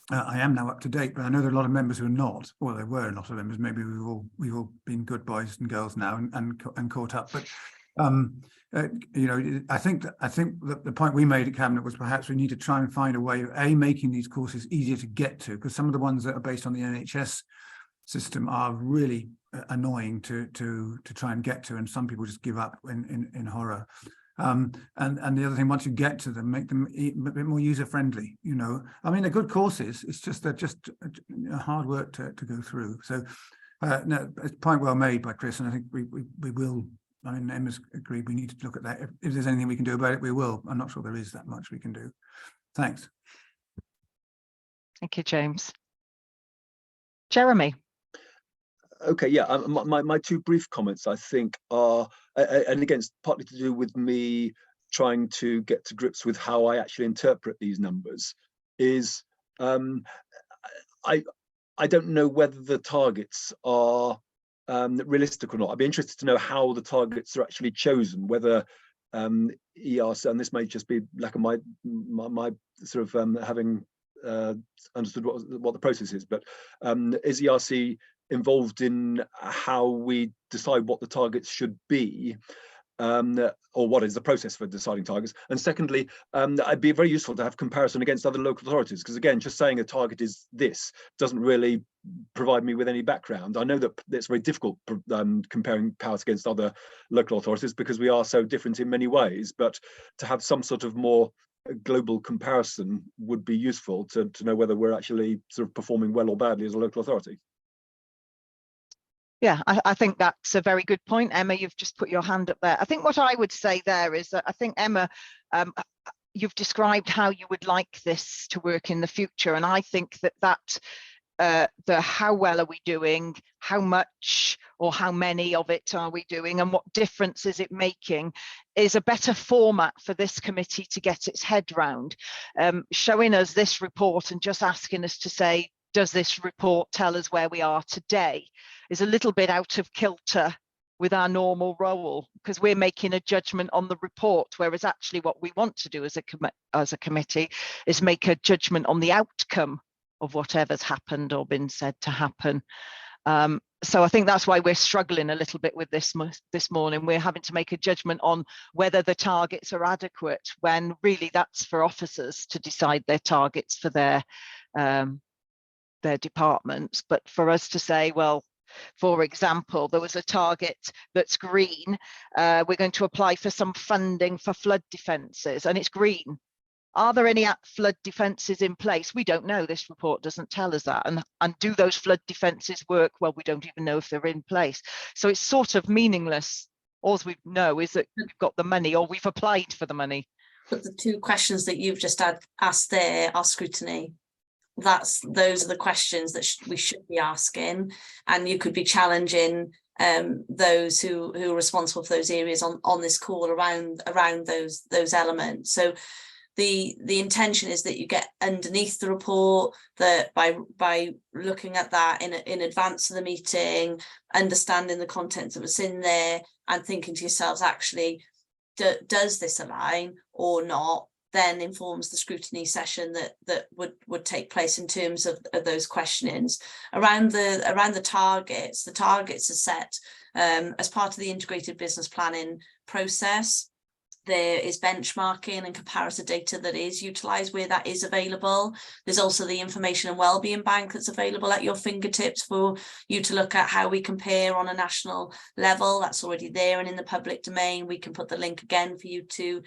I am now up to date, but I know there are a lot of members who are not. Well, there were a lot of members. Maybe we've all been good boys and girls now and caught up. But you know, I think that the point we made at Cabinet was perhaps we need to try and find a way of making these courses easier to get to, because some of the ones that are based on the NHS system are really annoying to try and get to, and some people just give up in horror. And the other thing, once you get to them, make them a bit more user friendly. You know, I mean, they're good courses. It's just they're just hard work to go through. So, no, it's a point well made by Chris, and I think we will. I mean, Emma's agreed we need to look at that. If there's anything we can do about it, we will. I'm not sure there is that much we can do. Thanks. Thank you, James. Jeremy. Okay, yeah, my two brief comments, I think, are, and again, it's partly to do with me trying to get to grips with how I actually interpret these numbers, is I don't know whether the targets are realistic or not. I'd be interested to know how the targets are actually chosen, whether ERC, and this may just be lack of my sort of having understood what the process is, but is ERC involved in how we decide what the targets should be? or what is the process for deciding targets? And secondly, it'd be very useful to have comparison against other local authorities, because again, just saying a target is this doesn't really provide me with any background. I know that it's very difficult comparing powers against other local authorities because we are so different in many ways, but to have some sort of more global comparison would be useful to know whether we're actually sort of performing well or badly as a local authority. Yeah, I think that's a very good point, Emma. You've just put your hand up there. I think what I would say there is that I think, Emma, you've described how you would like this to work in the future. And I think that the how well are we doing, how much or how many of it are we doing, and what difference is it making is a better format for this committee to get its head round. Showing us this report and just asking us to say, does this report tell us where we are today, is a little bit out of kilter with our normal role, because we're making a judgment on the report, whereas actually what we want to do as a committee is make a judgment on the outcome of whatever's happened or been said to happen. So I think that's why we're struggling a little bit with this morning. We're having to make a judgment on whether the targets are adequate, when really that's for officers to decide their targets for their departments. But for us to say, well, for example, there was a target that's green. We're going to apply for some funding for flood defences, and it's green. Are there any flood defences in place? We don't know. This report doesn't tell us that. And do those flood defences work? Well, we don't even know if they're in place. So it's sort of meaningless. All we know is that we've got the money, or we've applied for the money. But the two questions that you've just asked there are scrutiny. Those are the questions that we should be asking, and you could be challenging those who are responsible for those areas on this call around those elements. So the intention is that you get underneath the report, that by looking at that in advance of the meeting, understanding the content that was in there, and thinking to yourselves, actually, does this align or not, then informs the scrutiny session that would take place in terms of those questionings around the targets. The targets are set as part of the integrated business planning process. There is benchmarking and comparator data that is utilised where that is available. There's also the information and wellbeing bank that's available at your fingertips for you to look at how we compare on a national level. That's already there and in the public domain. We can put the link again for you to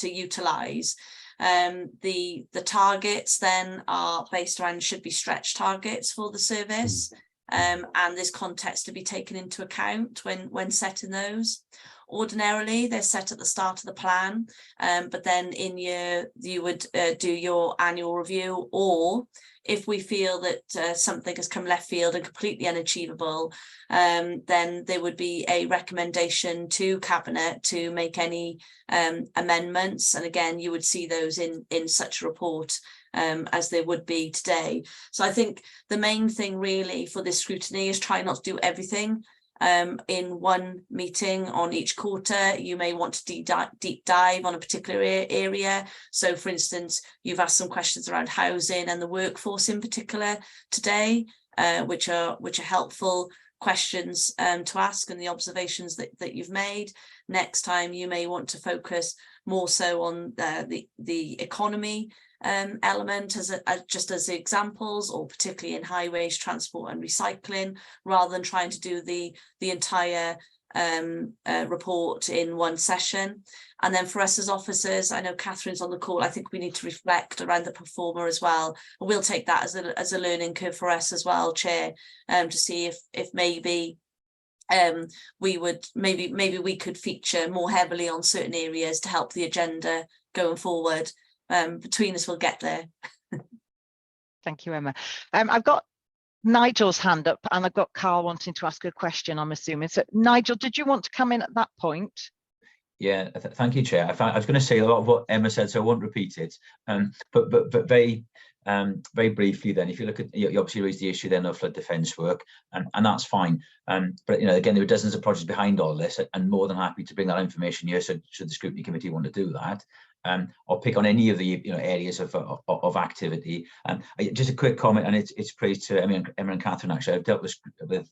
utilise. The targets then are based around, should be stretch targets for the service, and there's context to be taken into account when setting those. Ordinarily, they're set at the start of the plan, but then you would do your annual review, or if we feel that something has come left field and completely unachievable, then there would be a recommendation to Cabinet to make any amendments. And again, you would see those in such a report as there would be today. So I think the main thing really for this scrutiny is try not to do everything in one meeting on each quarter. You may want to deep dive on a particular area. So for instance, you've asked some questions around housing and the workforce in particular today, which are helpful questions to ask, and the observations that you've made. Next time you may want to focus more so on the economy element just as examples, or particularly in highways, transport and recycling, rather than trying to do the entire report in one session. And then for us as officers, I know Catherine's on the call, I think we need to reflect around the performer as well. And we'll take that as a learning curve for us as well, Chair, to see if maybe maybe we could feature more heavily on certain areas to help the agenda going forward. Between us, we'll get there. Thank you, Emma. I've got Nigel's hand up, and I've got Carl wanting to ask a question, I'm assuming. So Nigel, did you want to come in at that point? Yeah, thank you, Chair. I was going to say a lot of what Emma said, so I won't repeat it. But very briefly then, if you look at, you obviously raised the issue then of flood defence work, and that's fine. But again, there are dozens of projects behind all this, and more than happy to bring that information here. So should the Scrutiny Committee want to do that, or pick on any of the areas of activity. Just a quick comment, and it's praised to Emma and Catherine. Actually, I've dealt with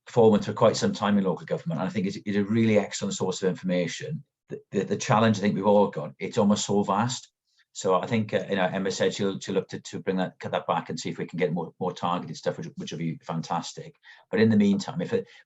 performance for quite some time in local government. And I think it's a really excellent source of information. The challenge I think we've all got, it's almost so vast. So I think Emma said she'll look to bring cut that back and see if we can get more targeted stuff, which will be fantastic. But in the meantime,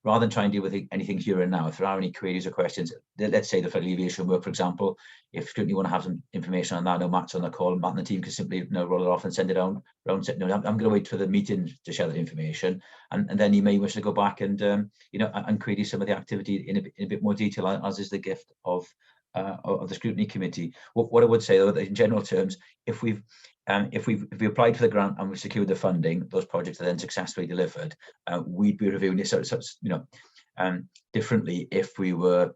rather than try and deal with anything here and now, if there are any queries or questions, let's say the flood alleviation work, for example, if Scrutiny want to have some information on that, no Matt's on the call, Matt and the team can simply roll it off and send it on. I'm going to wait for the meeting to share that information, and then you may wish to go back and and query some of the activity in a bit more detail, as is the gift of the Scrutiny Committee. What I would say, though, in general terms, if we applied for the grant and we secured the funding, those projects are then successfully delivered, we'd be reviewing this differently if we were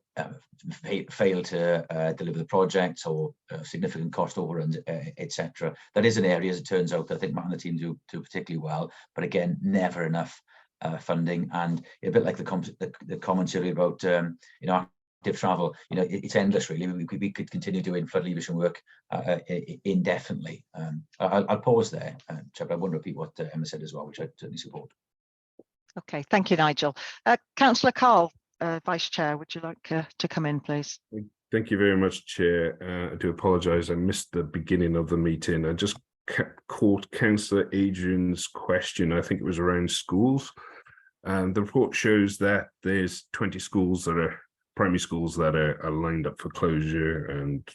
failed to deliver the projects or significant cost overruns, etc. That is an area, as it turns out, that I think Matt and the team do particularly well, but again, never enough funding. And a bit like the commentary about travel, it's endless really. We could continue doing flood alleviation work indefinitely. I'll pause there, but I won't repeat what Emma said as well, which I certainly support. Okay, thank you, Nigel. Councillor Carl, Vice Chair, would you like to come in, please? Thank you very much, Chair. I do apologise, I missed the beginning of the meeting. I just caught Councillor Adrian's question. I think it was around schools. The report shows that there's 20 schools that are primary schools that are lined up for closure, and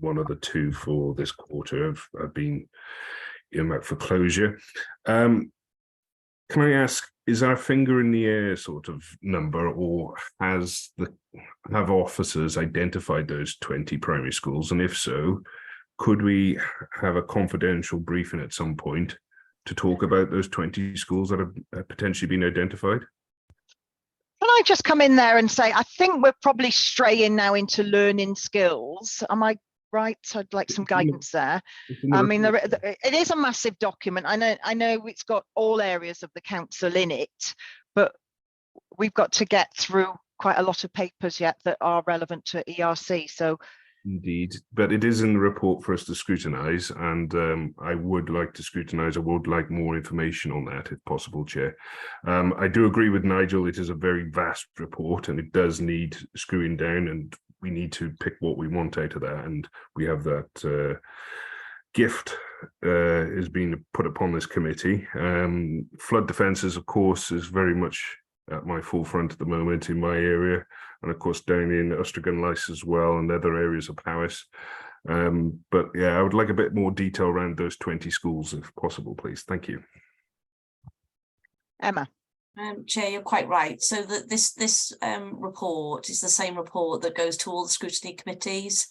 one of the two for this quarter have been earmarked for closure. Can I ask, is that a finger in the air sort of number, or have officers identified those 20 primary schools? And if so, could we have a confidential briefing at some point to talk about those 20 schools that have potentially been identified? Can I just come in there and say, I think we're probably straying now into learning skills. Am I right? I'd like some guidance there. I mean, it is a massive document. I know it's got all areas of the council in it, but we've got to get through quite a lot of papers yet that are relevant to ERC. So indeed, but it is in the report for us to scrutinise, and I would like to scrutinise. I would like more information on that if possible, Chair. I do agree with Nigel, it is a very vast report and it does need screwing down, and we need to pick what we want out of that, and we have that gift is being put upon this committee. Flood defences, of course, is very much at my forefront at the moment in my area, and of course down in Ustragan Lice as well, and other areas of Powys. But yeah, I would like a bit more detail around those 20 schools if possible, please. Thank you. Emma. Chair, you're quite right. So that this report is the same report that goes to all the scrutiny committees.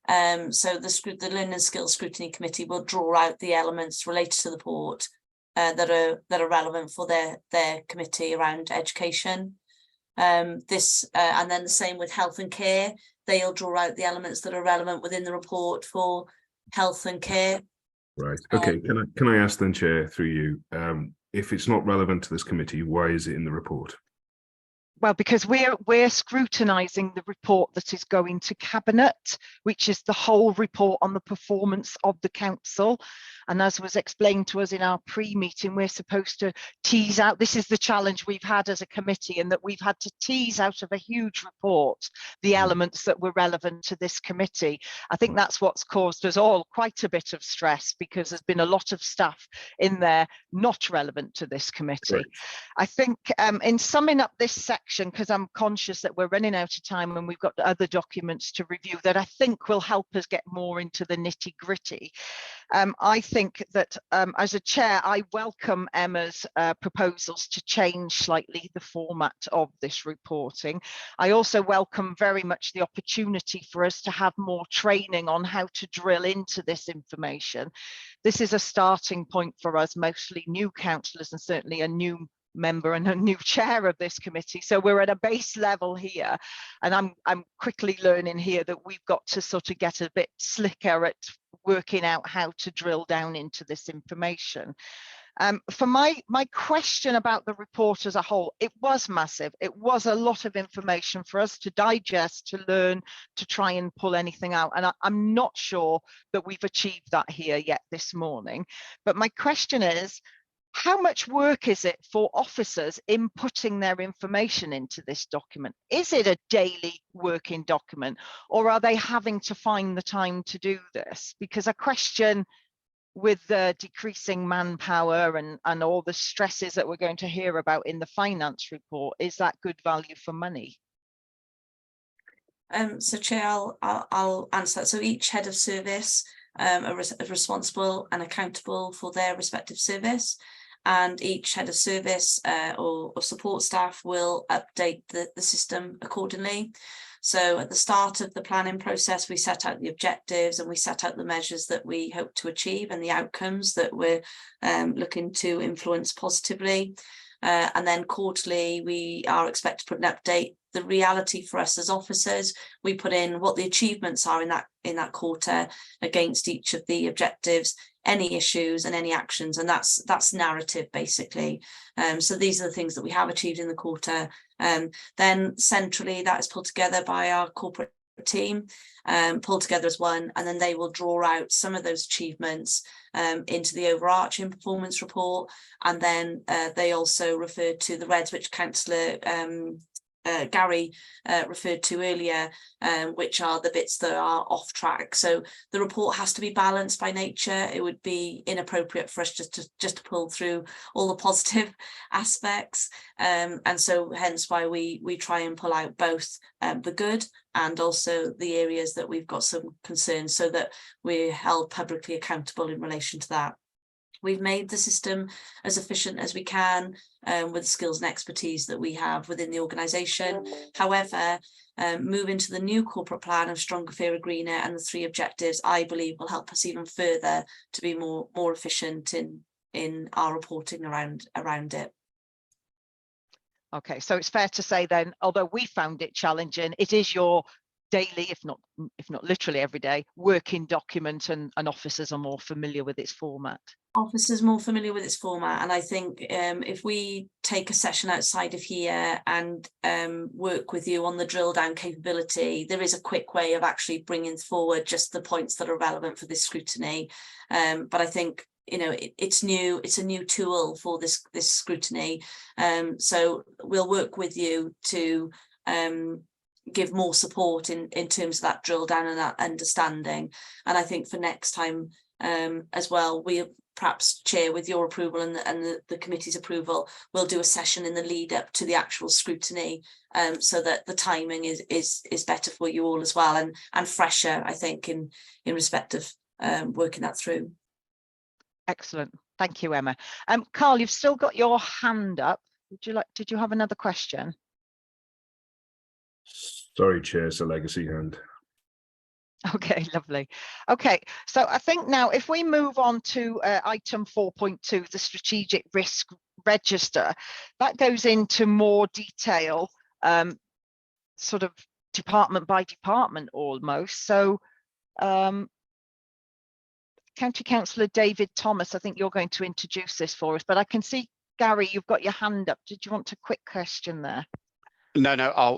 So the Learning and Skills Scrutiny Committee will draw out the elements related to the report that are relevant for their committee around education. And then the same with health and care. They'll draw out the elements that are relevant within the report for health and care. Right. Okay. Can I ask then, Chair, through you, if it's not relevant to this committee, why is it in the report? Well, because we're scrutinising the report that is going to Cabinet, which is the whole report on the performance of the council. And as was explained to us in our pre-meeting, we're supposed to tease out, this is the challenge we've had as a committee, and that we've had to tease out of a huge report the elements that were relevant to this committee. I think that's what's caused us all quite a bit of stress, because there's been a lot of stuff in there not relevant to this committee. Right. I think in summing up this section, because I'm conscious that we're running out of time and we've got other documents to review that I think will help us get more into the nitty-gritty. I think that as a chair, I welcome Emma's proposals to change slightly the format of this reporting. I also welcome very much the opportunity for us to have more training on how to drill into this information. This is a starting point for us, mostly new councillors and certainly a new member and a new chair of this committee. So we're at a base level here, and I'm quickly learning here that we've got to sort of get a bit slicker at working out how to drill down into this information. For my question about the report as a whole, it was massive. It was a lot of information for us to digest, to learn, to try and pull anything out. And I'm not sure that we've achieved that here yet this morning. But my question is, how much work is it for officers inputting their information into this document? Is it a daily working document, or are they having to find the time to do this? Because I question, with the decreasing manpower and all the stresses that we're going to hear about in the finance report, is that good value for money? So Chair, I'll answer that. So each head of service are responsible and accountable for their respective service, and each head of service or support staff will update the system accordingly. So at the start of the planning process, we set out the objectives and we set out the measures that we hope to achieve and the outcomes that we're looking to influence positively. And then quarterly, we are expected to put an update. The reality for us as officers, we put in what the achievements are in that quarter against each of the objectives, any issues and any actions, and that's narrative basically. So these are the things that we have achieved in the quarter. Then centrally, that is pulled together by our corporate team, pulled together as one, and then they will draw out some of those achievements into the overarching performance report. And then they also referred to the REDs, which Councillor Gary referred to earlier, which are the bits that are off track. So the report has to be balanced by nature. It would be inappropriate for us just to pull through all the positive aspects, and so hence why we try and pull out both the good and also the areas that we've got some concerns, so that we're held publicly accountable in relation to that. We've made the system as efficient as we can with the skills and expertise that we have within the organisation. However, moving to the new corporate plan of Stronger, Fairer, Greener and the 3 objectives, I believe will help us even further to be more efficient in our reporting around it. Okay, so it's fair to say then, although we found it challenging, it is your daily, if not literally every day, working document, and officers are more familiar with its format. Officers more familiar with its format, and I think if we take a session outside of here and work with you on the drill down capability, there is a quick way of actually bringing forward just the points that are relevant for this scrutiny. But I think, you know, it's new. It's a new tool for this scrutiny. So we'll work with you to give more support in terms of that drill down and that understanding. And I think for next time as well, we perhaps, Chair, with your approval and the committee's approval, we'll do a session in the lead up to the actual scrutiny, so that the timing is better for you all as well, and fresher, I think, in respect of working that through. Excellent. Thank you, Emma. Carl, you've still got your hand up. Did you have another question? Sorry, Chair, it's a legacy hand. Okay, lovely. Okay, so I think now if we move on to item 4.2, the strategic risk register, that goes into more detail, sort of department by department almost. So County Councillor David Thomas, I think you're going to introduce this for us, but I can see, Gary, you've got your hand up. Did you want a quick question there? No,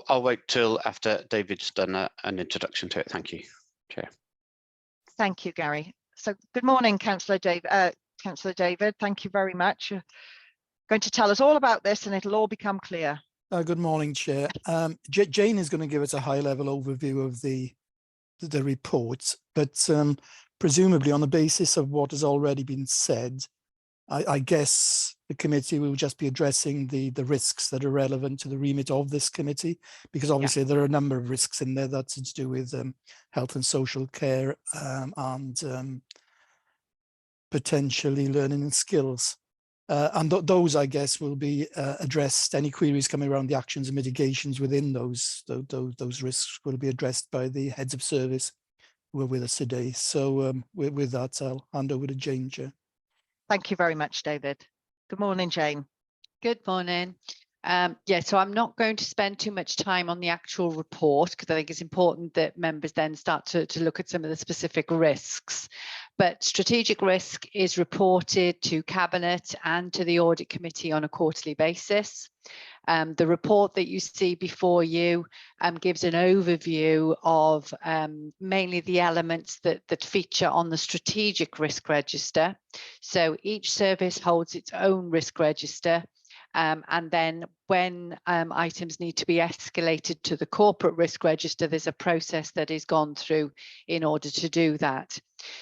I'll wait till after David's done an introduction to it. Thank you, Chair. Thank you, Gary. So good morning, Councillor David. Councillor David, thank you very much. You're going to tell us all about this and it'll all become clear. Good morning, Chair. Jane is going to give us a high-level overview of the report, but presumably on the basis of what has already been said, I guess the committee will just be addressing the risks that are relevant to the remit of this committee, because obviously there are a number of risks in there that's to do with health and social care and potentially learning and skills. And those, I guess, will be addressed. Any queries coming around the actions and mitigations within those risks will be addressed by the heads of service who are with us today. So with that, I'll hand over to Jane, Chair. Thank you very much, David. Good morning, Jane. Good morning. Yeah, so I'm not going to spend too much time on the actual report because I think it's important that members then start to look at some of the specific risks. But strategic risk is reported to Cabinet and to the Audit Committee on a quarterly basis. The report that you see before you gives an overview of mainly the elements that feature on the strategic risk register. So each service holds its own risk register. And then when items need to be escalated to the corporate risk register, there's a process that is gone through in order to do that.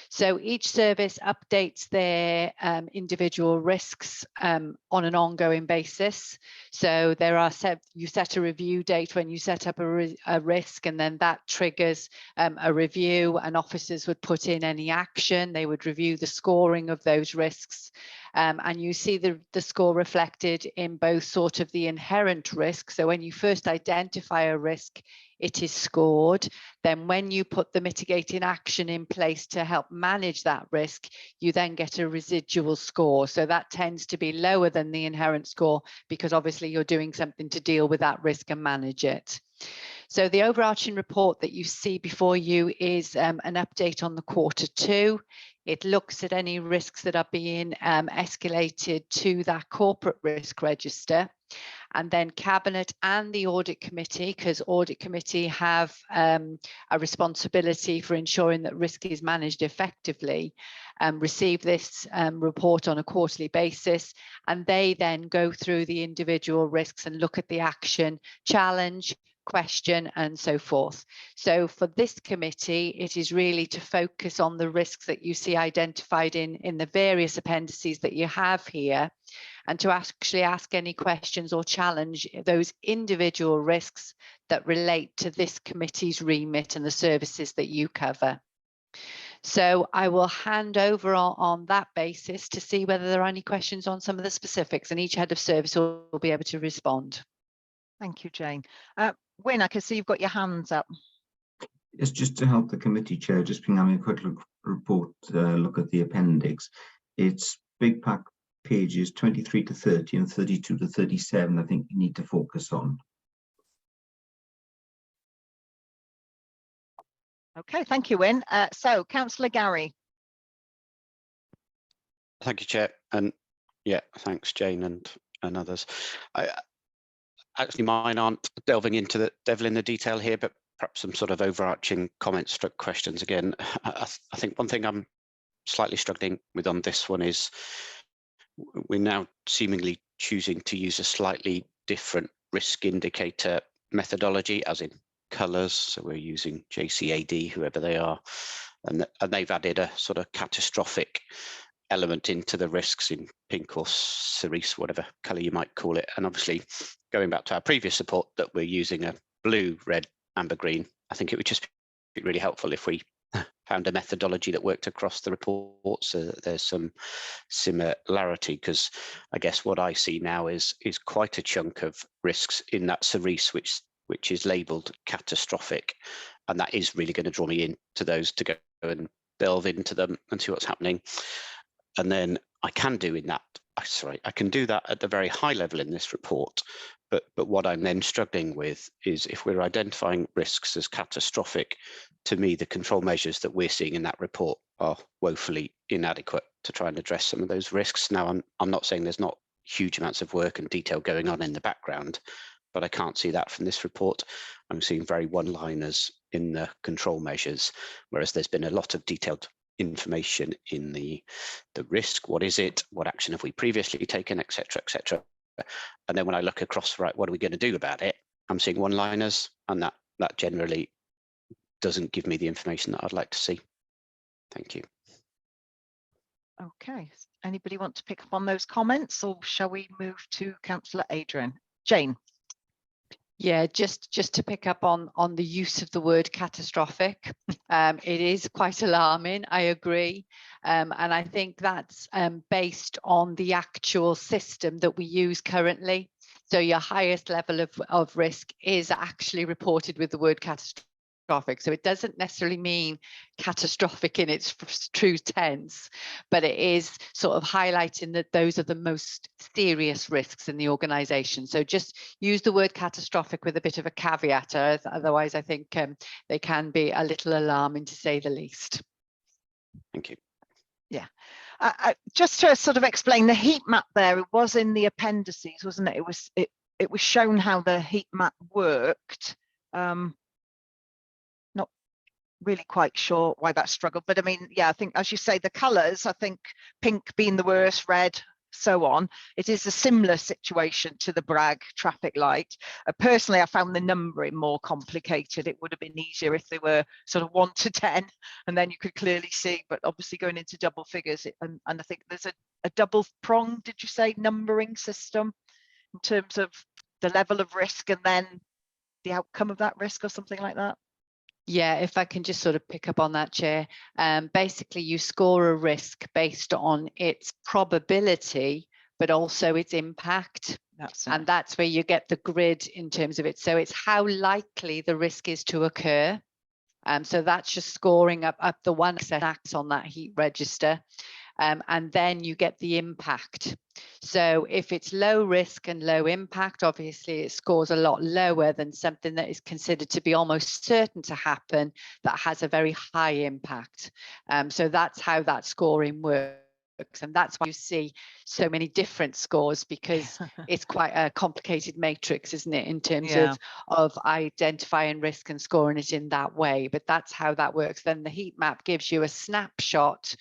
So each service updates their individual risks on an ongoing basis. So there are you set a review date when you set up a risk, and then that triggers a review, and officers would put in any action. They would review the scoring of those risks. And you see the score reflected in both sort of the inherent risk. So when you first identify a risk, it is scored. Then when you put the mitigating action in place to help manage that risk, you then get a residual score. So that tends to be lower than the inherent score because obviously you're doing something to deal with that risk and manage it. So the overarching report that you see before you is an update on the Q2. It looks at any risks that are being escalated to that corporate risk register. And then Cabinet and the Audit Committee, because Audit Committee have a responsibility for ensuring that risk is managed effectively, receive this report on a quarterly basis. And they then go through the individual risks and look at the action, challenge, question, and so forth. So for this committee, it is really to focus on the risks that you see identified in the various appendices that you have here, and to actually ask any questions or challenge those individual risks that relate to this committee's remit and the services that you cover. So I will hand over on that basis to see whether there are any questions on some of the specifics, and each head of service will be able to respond. Thank you, Jane. Wynne, I can see you've got your hands up. It's just to help the committee chair, just bring having a quick look at the appendix. It's big pack pages 23 to 30 and 32 to 37. I think you need to focus on. Okay, thank you, Wynne. So, Councillor Gary. Thank you, Chair. And yeah, thanks, Jane and others. Actually, mine aren't delving into the devil in the detail here, but perhaps some sort of overarching comments, questions again. I think one thing I'm slightly struggling with on this one is we're now seemingly choosing to use a slightly different risk indicator methodology, as in colours. So we're using JCAD, whoever they are, and they've added a sort of catastrophic element into the risks in pink or cerise, whatever colour you might call it. And obviously, going back to our previous support that we're using a blue, red, amber, green, I think it would just be really helpful if we found a methodology that worked across the reports. There's some similarity, because I guess what I see now is quite a chunk of risks in that cerise, which is labelled catastrophic, and that is really going to draw me into those to go and delve into them and see what's happening. And then I can do I can do that at the very high level in this report, but what I'm then struggling with is if we're identifying risks as catastrophic, to me the control measures that we're seeing in that report are woefully inadequate to try and address some of those risks. Now, I'm not saying there's not huge amounts of work and detail going on in the background, but I can't see that from this report. I'm seeing very one-liners in the control measures, whereas there's been a lot of detailed information in the risk. What is it? What action have we previously taken, etc., etc. And then when I look across, right, what are we going to do about it? I'm seeing one-liners, and that generally doesn't give me the information that I'd like to see. Thank you. Okay, anybody want to pick up on those comments, or shall we move to Councillor Adrian? Jane. Yeah, just to pick up on the use of the word catastrophic, it is quite alarming, I agree. And I think that's based on the actual system that we use currently. So your highest level of risk is actually reported with the word catastrophic. catastrophic. So it doesn't necessarily mean catastrophic in its true tense, but it is sort of highlighting that those are the most serious risks in the organisation. So just use the word catastrophic with a bit of a caveat, otherwise I think they can be a little alarming, to say the least. Thank you. Yeah, just to sort of explain the heat map there, it was in the appendices, wasn't it? It was shown how the heat map worked. Not really quite sure why that struggled, but I mean, yeah, I think, as you say, the colours, I think pink being the worst, red, so on, it is a similar situation to the Bragg traffic light. Personally, I found the numbering more complicated. It would have been easier if they were sort of 1 to 10, and then you could clearly see, but obviously going into double figures, and I think there's a double prong, did you say, numbering system in terms of the level of risk and then the outcome of that risk or something like that? Yeah, if I can just sort of pick up on that, Chair. Basically, you score a risk based on its probability, but also its impact. And that's where you get the grid in terms of it. So it's how likely the risk is to occur. So that's just scoring up the one acts on that heat register. And then you get the impact. So if it's low risk and low impact, obviously it scores a lot lower than something that is considered to be almost certain to happen that has a very high impact. So that's how that scoring works. And that's why you see so many different scores, because it's quite a complicated matrix, isn't it, in terms of identifying risk and scoring it in that way. But that's how that works. Then the heat map gives you a snapshot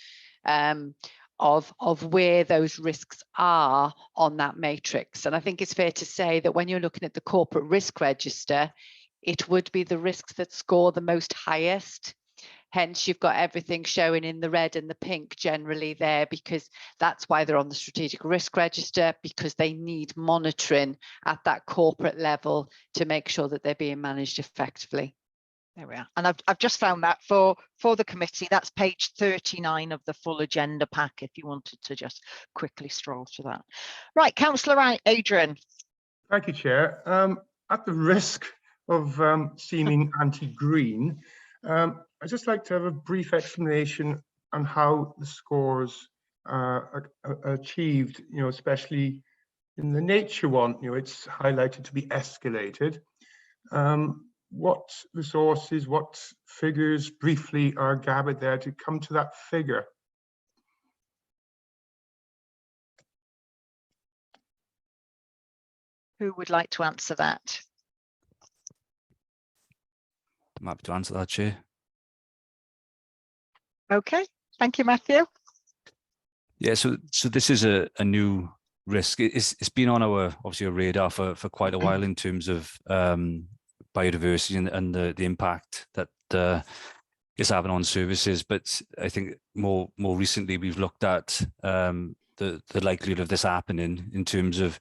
of where those risks are on that matrix. And I think it's fair to say that when you're looking at the corporate risk register, it would be the risks that score the most highest. Hence, you've got everything showing in the red and the pink generally there, because that's why they're on the strategic risk register, because they need monitoring at that corporate level to make sure that they're being managed effectively. There we are. And I've just found that for the committee, that's page 39 of the full agenda pack, if you wanted to just quickly stroll through that. Right, Councillor Adrian. Thank you, Chair. At the risk of seeming anti-green, I'd just like to have a brief explanation on how the scores are achieved, especially in the nature one. It's highlighted to be escalated. What resources, what figures briefly are gathered there to come to that figure? Who would like to answer that? I'm happy to answer that, Chair. Okay, thank you, Matthew. Yeah, so this is a new risk. It's been on our obviously our radar for quite a while in terms of biodiversity and the impact that it's having on services. But I think more recently we've looked at the likelihood of this happening in terms of,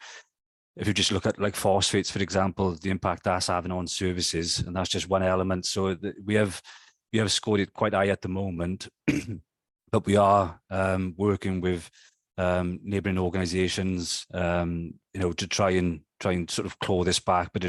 if you just look at like phosphates, for example, the impact that's having on services, and that's just one element. So we have scored it quite high at the moment, but we are working with neighbouring organisations, to try and sort of claw this back. But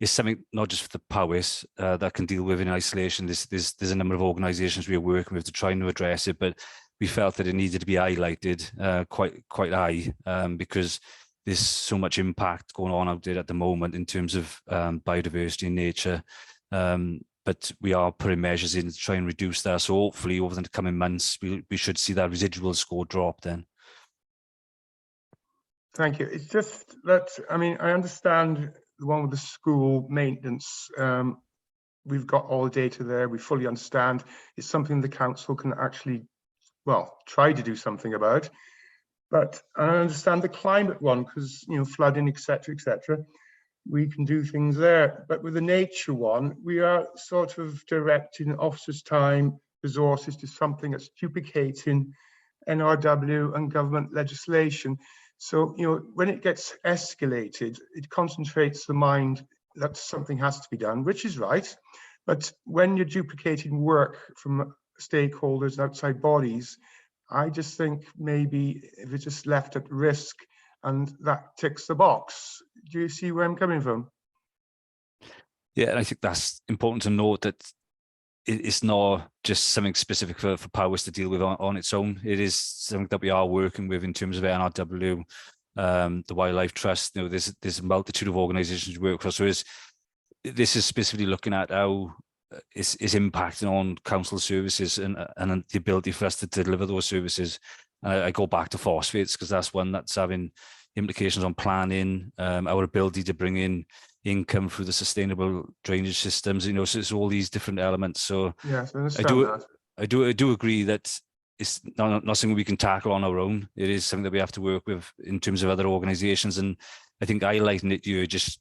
it's something not just for the powers that can deal with in isolation. There's a number of organisations we are working with to try and address it, but we felt that it needed to be highlighted quite high because there's so much impact going on out there at the moment in terms of biodiversity and nature. But we are putting measures in to try and reduce that. So hopefully over the coming months, we should see that residual score drop then. Thank you. It's just that, I mean, I understand the one with the school maintenance. We've got all the data there. We fully understand it's something the council can actually, well, try to do something about. But I understand the climate one because, flooding, etc., etc. We can do things there. But with the nature one, we are sort of directing officers' time, resources to something that's duplicating NRW and government legislation. So, when it gets escalated, it concentrates the mind that something has to be done, which is right. But when you're duplicating work from stakeholders, outside bodies, I just think maybe if it's just left at risk and that ticks the box. Do you see where I'm coming from? Yeah, and I think that's important to note that it's not just something specific for Powers to deal with on its own. It is something that we are working with in terms of NRW, the Wildlife Trust. You know, there's a multitude of organisations we work for. So this is specifically looking at how is impacting on council services and the ability for us to deliver those services. I go back to phosphates because that's one that's having implications on planning, our ability to bring in income through the sustainable drainage systems. You know, so it's all these different elements. So yes, I understand that. I do agree that it's not something we can tackle on our own. It is something that we have to work with in terms of other organisations, and I think highlighting it here just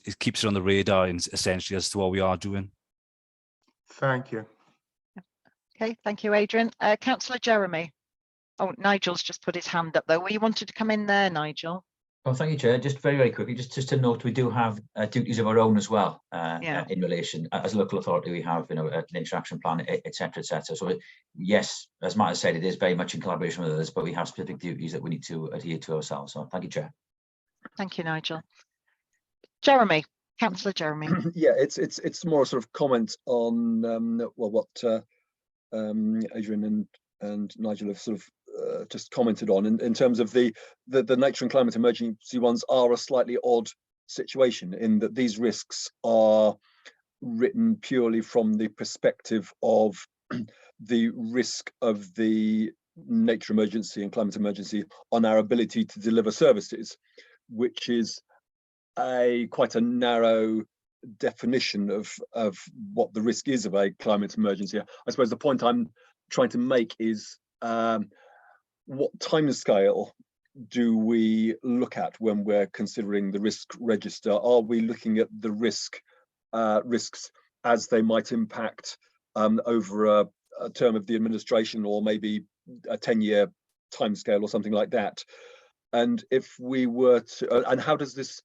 it keeps it on the radar essentially as to what we are doing. Thank you. Okay, thank you, Adrian. Councillor Jeremy. Oh, Nigel's just put his hand up though. Well, you wanted to come in there, Nigel? Oh, thank you, Chair. Just very quickly, just to note, we do have duties of our own as well in relation, as a local authority, we have, you know, an interaction plan, etc., etc. So yes, as Matt has said, it is very much in collaboration with others, but we have specific duties that we need to adhere to ourselves. So thank you, Chair. Thank you, Nigel. Jeremy, Councillor Jeremy. Yeah, it's more sort of comment on well, what Adrian and Nigel have sort of just commented on in terms of the nature and climate emergency ones are a slightly odd situation in that these risks are written purely from the perspective of the risk of the nature emergency and climate emergency on our ability to deliver services, which is quite a narrow definition of what the risk is of a climate emergency. I suppose the point I'm trying to make is what timescale do we look at when we're considering the risk register? Are we looking at the risks as they might impact over a term of the administration, or maybe a 10-year timescale or something like that? And if we were to, and how does this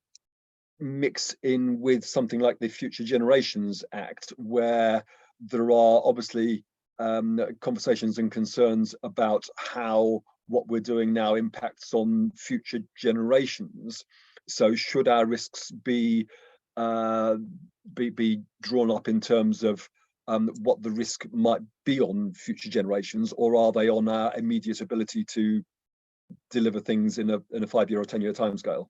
mix in with something like the Future Generations Act, where there are obviously conversations and concerns about how what we're doing now impacts on future generations? So should our risks be drawn up in terms of what the risk might be on future generations, or are they on our immediate ability to deliver things in a 5-year or 10-year timescale?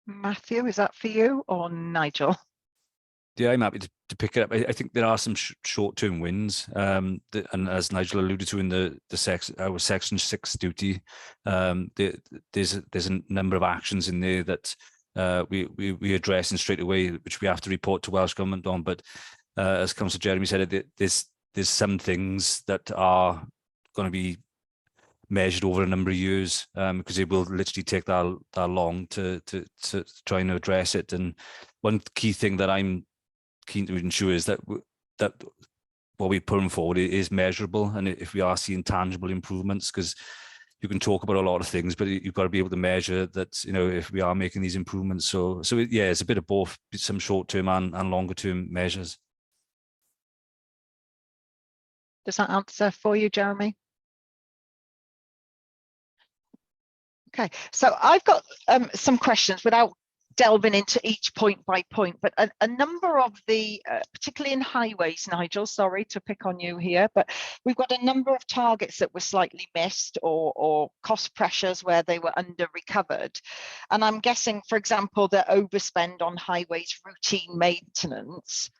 Matthew, is that for you or Nigel? Yeah, I'm happy to pick it up. I think there are some short-term wins, and as Nigel alluded to in our Section 6 duty, there's a number of actions in there that we addressing straight away, which we have to report to Welsh Government on. But as Councillor Jeremy said, there's some things that are going to be measured over a number of years, because it will literally take that long to try and address it. And one key thing that I'm keen to ensure is that what we're putting forward is measurable, and if we are seeing tangible improvements, because you can talk about a lot of things, but you've got to be able to measure that, you know, if we are making these improvements. So yeah, it's a bit of both, some short-term and longer-term measures. Does that answer for you, Jeremy? Okay, so I've got some questions without delving into each point by point, but a number of the, particularly in highways, Nigel, sorry to pick on you here, but we've got a number of targets that were slightly missed, or cost pressures where they were under recovered. And I'm guessing, for example, the overspend on highways routine maintenance.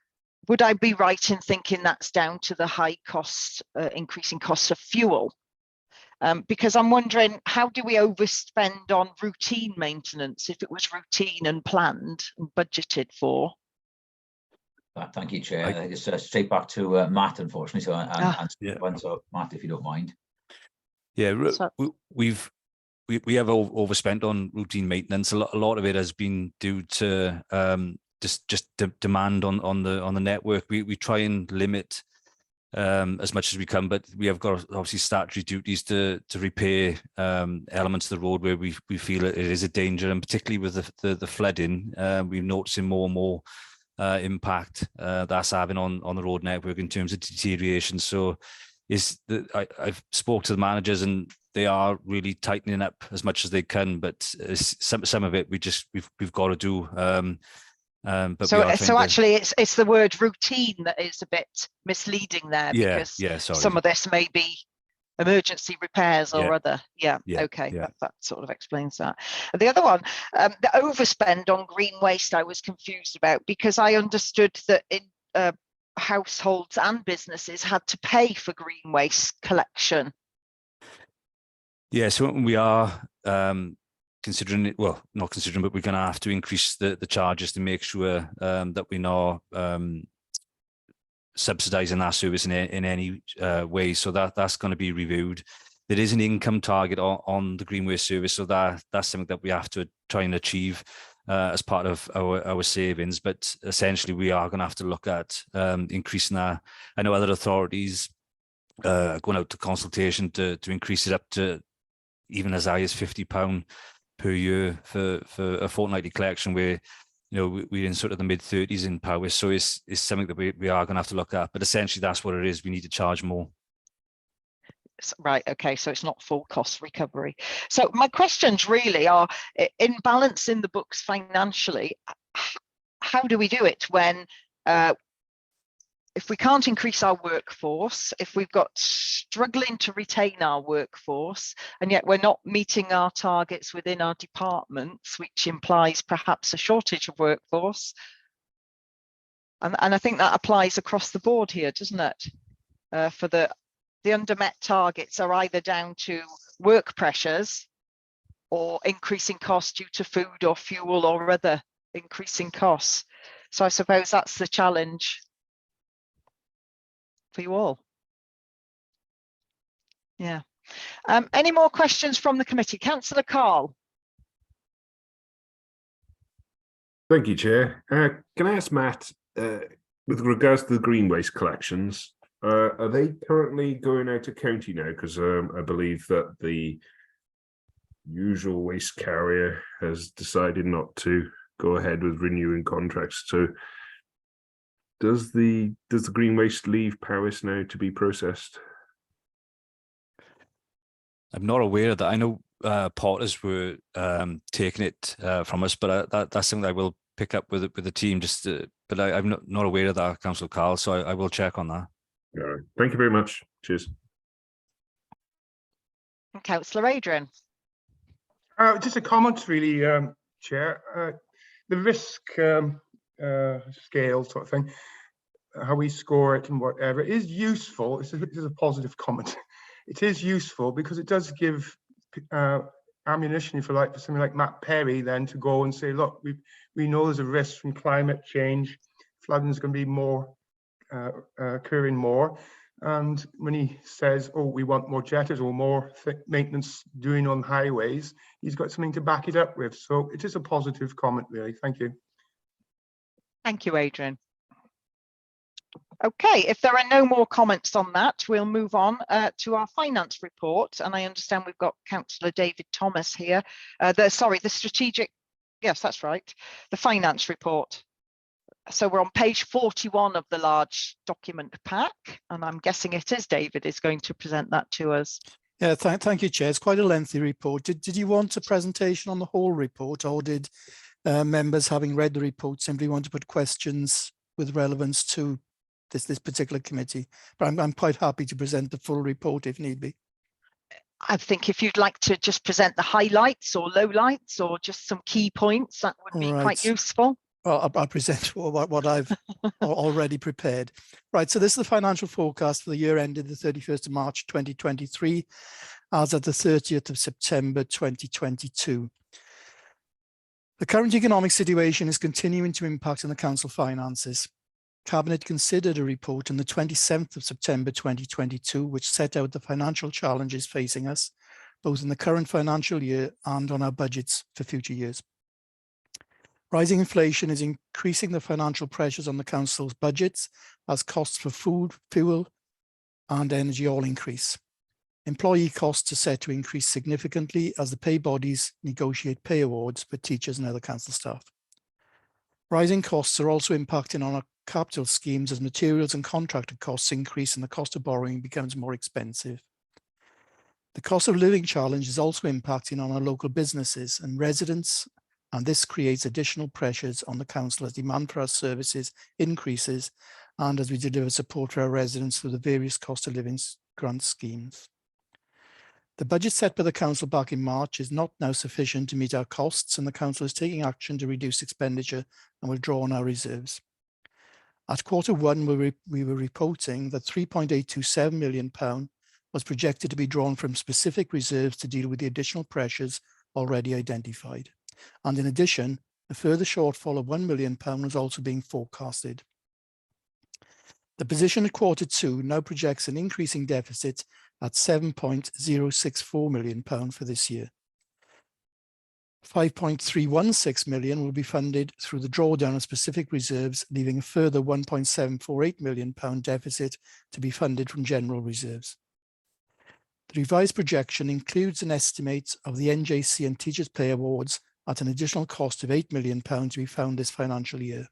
Would I be right in thinking that's down to the high cost, increasing costs of fuel? Because I'm wondering, how do we overspend on routine maintenance if it was routine and planned and budgeted for? Thank you, Chair. I think it's straight back to Matt, unfortunately. So, so Matt, if you don't mind. Yeah, so we have overspent on routine maintenance. A lot of it has been due to just demand on the network. We try and limit as much as we can, but we have got obviously statutory duties to repair elements of the road where we feel it is a danger, and particularly with the flooding, we're noticing more and more impact that's having on the road network in terms of deterioration. So I've spoke to the managers, and they are really tightening up as much as they can, but some of it we've got to do. But so actually it's the word routine that is a bit misleading there, because sorry. some of this may be emergency repairs or other. Okay, that sort of explains that. And the other one, the overspend on green waste, I was confused about, because I understood that in households and businesses had to pay for green waste collection. Yeah, so we are considering it, well, not considering, but we're going to have to increase the charges to make sure that we're not subsidising that service in any way. So that's going to be reviewed. There is an income target on the green waste service, so that's something that we have to try and achieve as part of our savings. But essentially, we are going to have to look at increasing that. I know other authorities going out to consultation to increase it up to even as high as £50 per year for a fortnightly collection, where we're in sort of the mid-30s in Powys. So it's something that we are going to have to look at. But essentially, that's what it is. We need to charge more. Right, okay, so it's not full cost recovery. So my questions really are, in balancing the books financially, how do we do it when if we can't increase our workforce, if we've got struggling to retain our workforce, and yet we're not meeting our targets within our departments, which implies perhaps a shortage of workforce? And I think that applies across the board here, doesn't it? For the undermet targets are either down to work pressures or increasing costs due to food or fuel or other increasing costs. So I suppose that's the challenge for you all. Yeah. Any more questions from the committee? Councillor Carl. Thank you, Chair. Can I ask Matt, with regards to the green waste collections, are they currently going out of county now? Because I believe that the usual waste carrier has decided not to go ahead with renewing contracts. So does the green waste leave Powys now to be processed? I'm not aware of that. I know Porters were taking it from us, but that's something I will pick up with the team. But I'm not aware of that, Councillor Carl. So I will check on that. All right. Thank you very much. Cheers. And Councillor Adrian. Just a comment, really, Chair. The risk scale sort of thing, how we score it and whatever, is useful. This is a positive comment. It is useful because it does give ammunition, if you like, for something like Matt Perry then to go and say, look, we know there's a risk from climate change. Flooding is going to be more occurring more. And when he says, oh, we want more jetters or more maintenance doing on highways, he's got something to back it up with. So it is a positive comment, really. Thank you. Thank you, Adrian. Okay, if there are no more comments on that, we'll move on to our finance report. And I understand we've got Councillor David Thomas here. The strategic, yes, that's right, the finance report. So we're on page 41 of the large document pack, and I'm guessing it is David is going to present that to us. Yeah, thank you, Chair. It's quite a lengthy report. Did you want a presentation on the whole report, or did members, having read the report, simply want to put questions with relevance to this particular committee? But I'm quite happy to present the full report if need be. I think if you'd like to just present the highlights or lowlights or just some key points, that would be quite useful. Well, I'll present what I've already prepared. Right, so this is the financial forecast for the year ended the 31st of March 2023, as at the 30th of September 2022. The current economic situation is continuing to impact on the council finances. Cabinet considered a report on the 27th of September 2022, which set out the financial challenges facing us, both in the current financial year and on our budgets for future years. Rising inflation is increasing the financial pressures on the council's budgets as costs for food, fuel and energy all increase. Employee costs are set to increase significantly as the pay bodies negotiate pay awards for teachers and other council staff. Rising costs are also impacting on our capital schemes as materials and contractor costs increase and the cost of borrowing becomes more expensive. The cost of living challenge is also impacting on our local businesses and residents, and this creates additional pressures on the council as demand for our services increases and as we deliver support for our residents through the various cost of living grant schemes. The budget set by the council back in March is not now sufficient to meet our costs, and the council is taking action to reduce expenditure and will draw on our reserves. At Q1, we were reporting that £3.827 million was projected to be drawn from specific reserves to deal with the additional pressures already identified. And in addition, a further shortfall of £1 million was also being forecasted. The position at Q2 now projects an increasing deficit at £7.064 million for this year. £5.316 million will be funded through the drawdown of specific reserves, leaving a further £1.748 million deficit to be funded from general reserves. The revised projection includes an estimate of the NJC and Teachers' Pay Awards at an additional cost of £8 million to be found this financial year.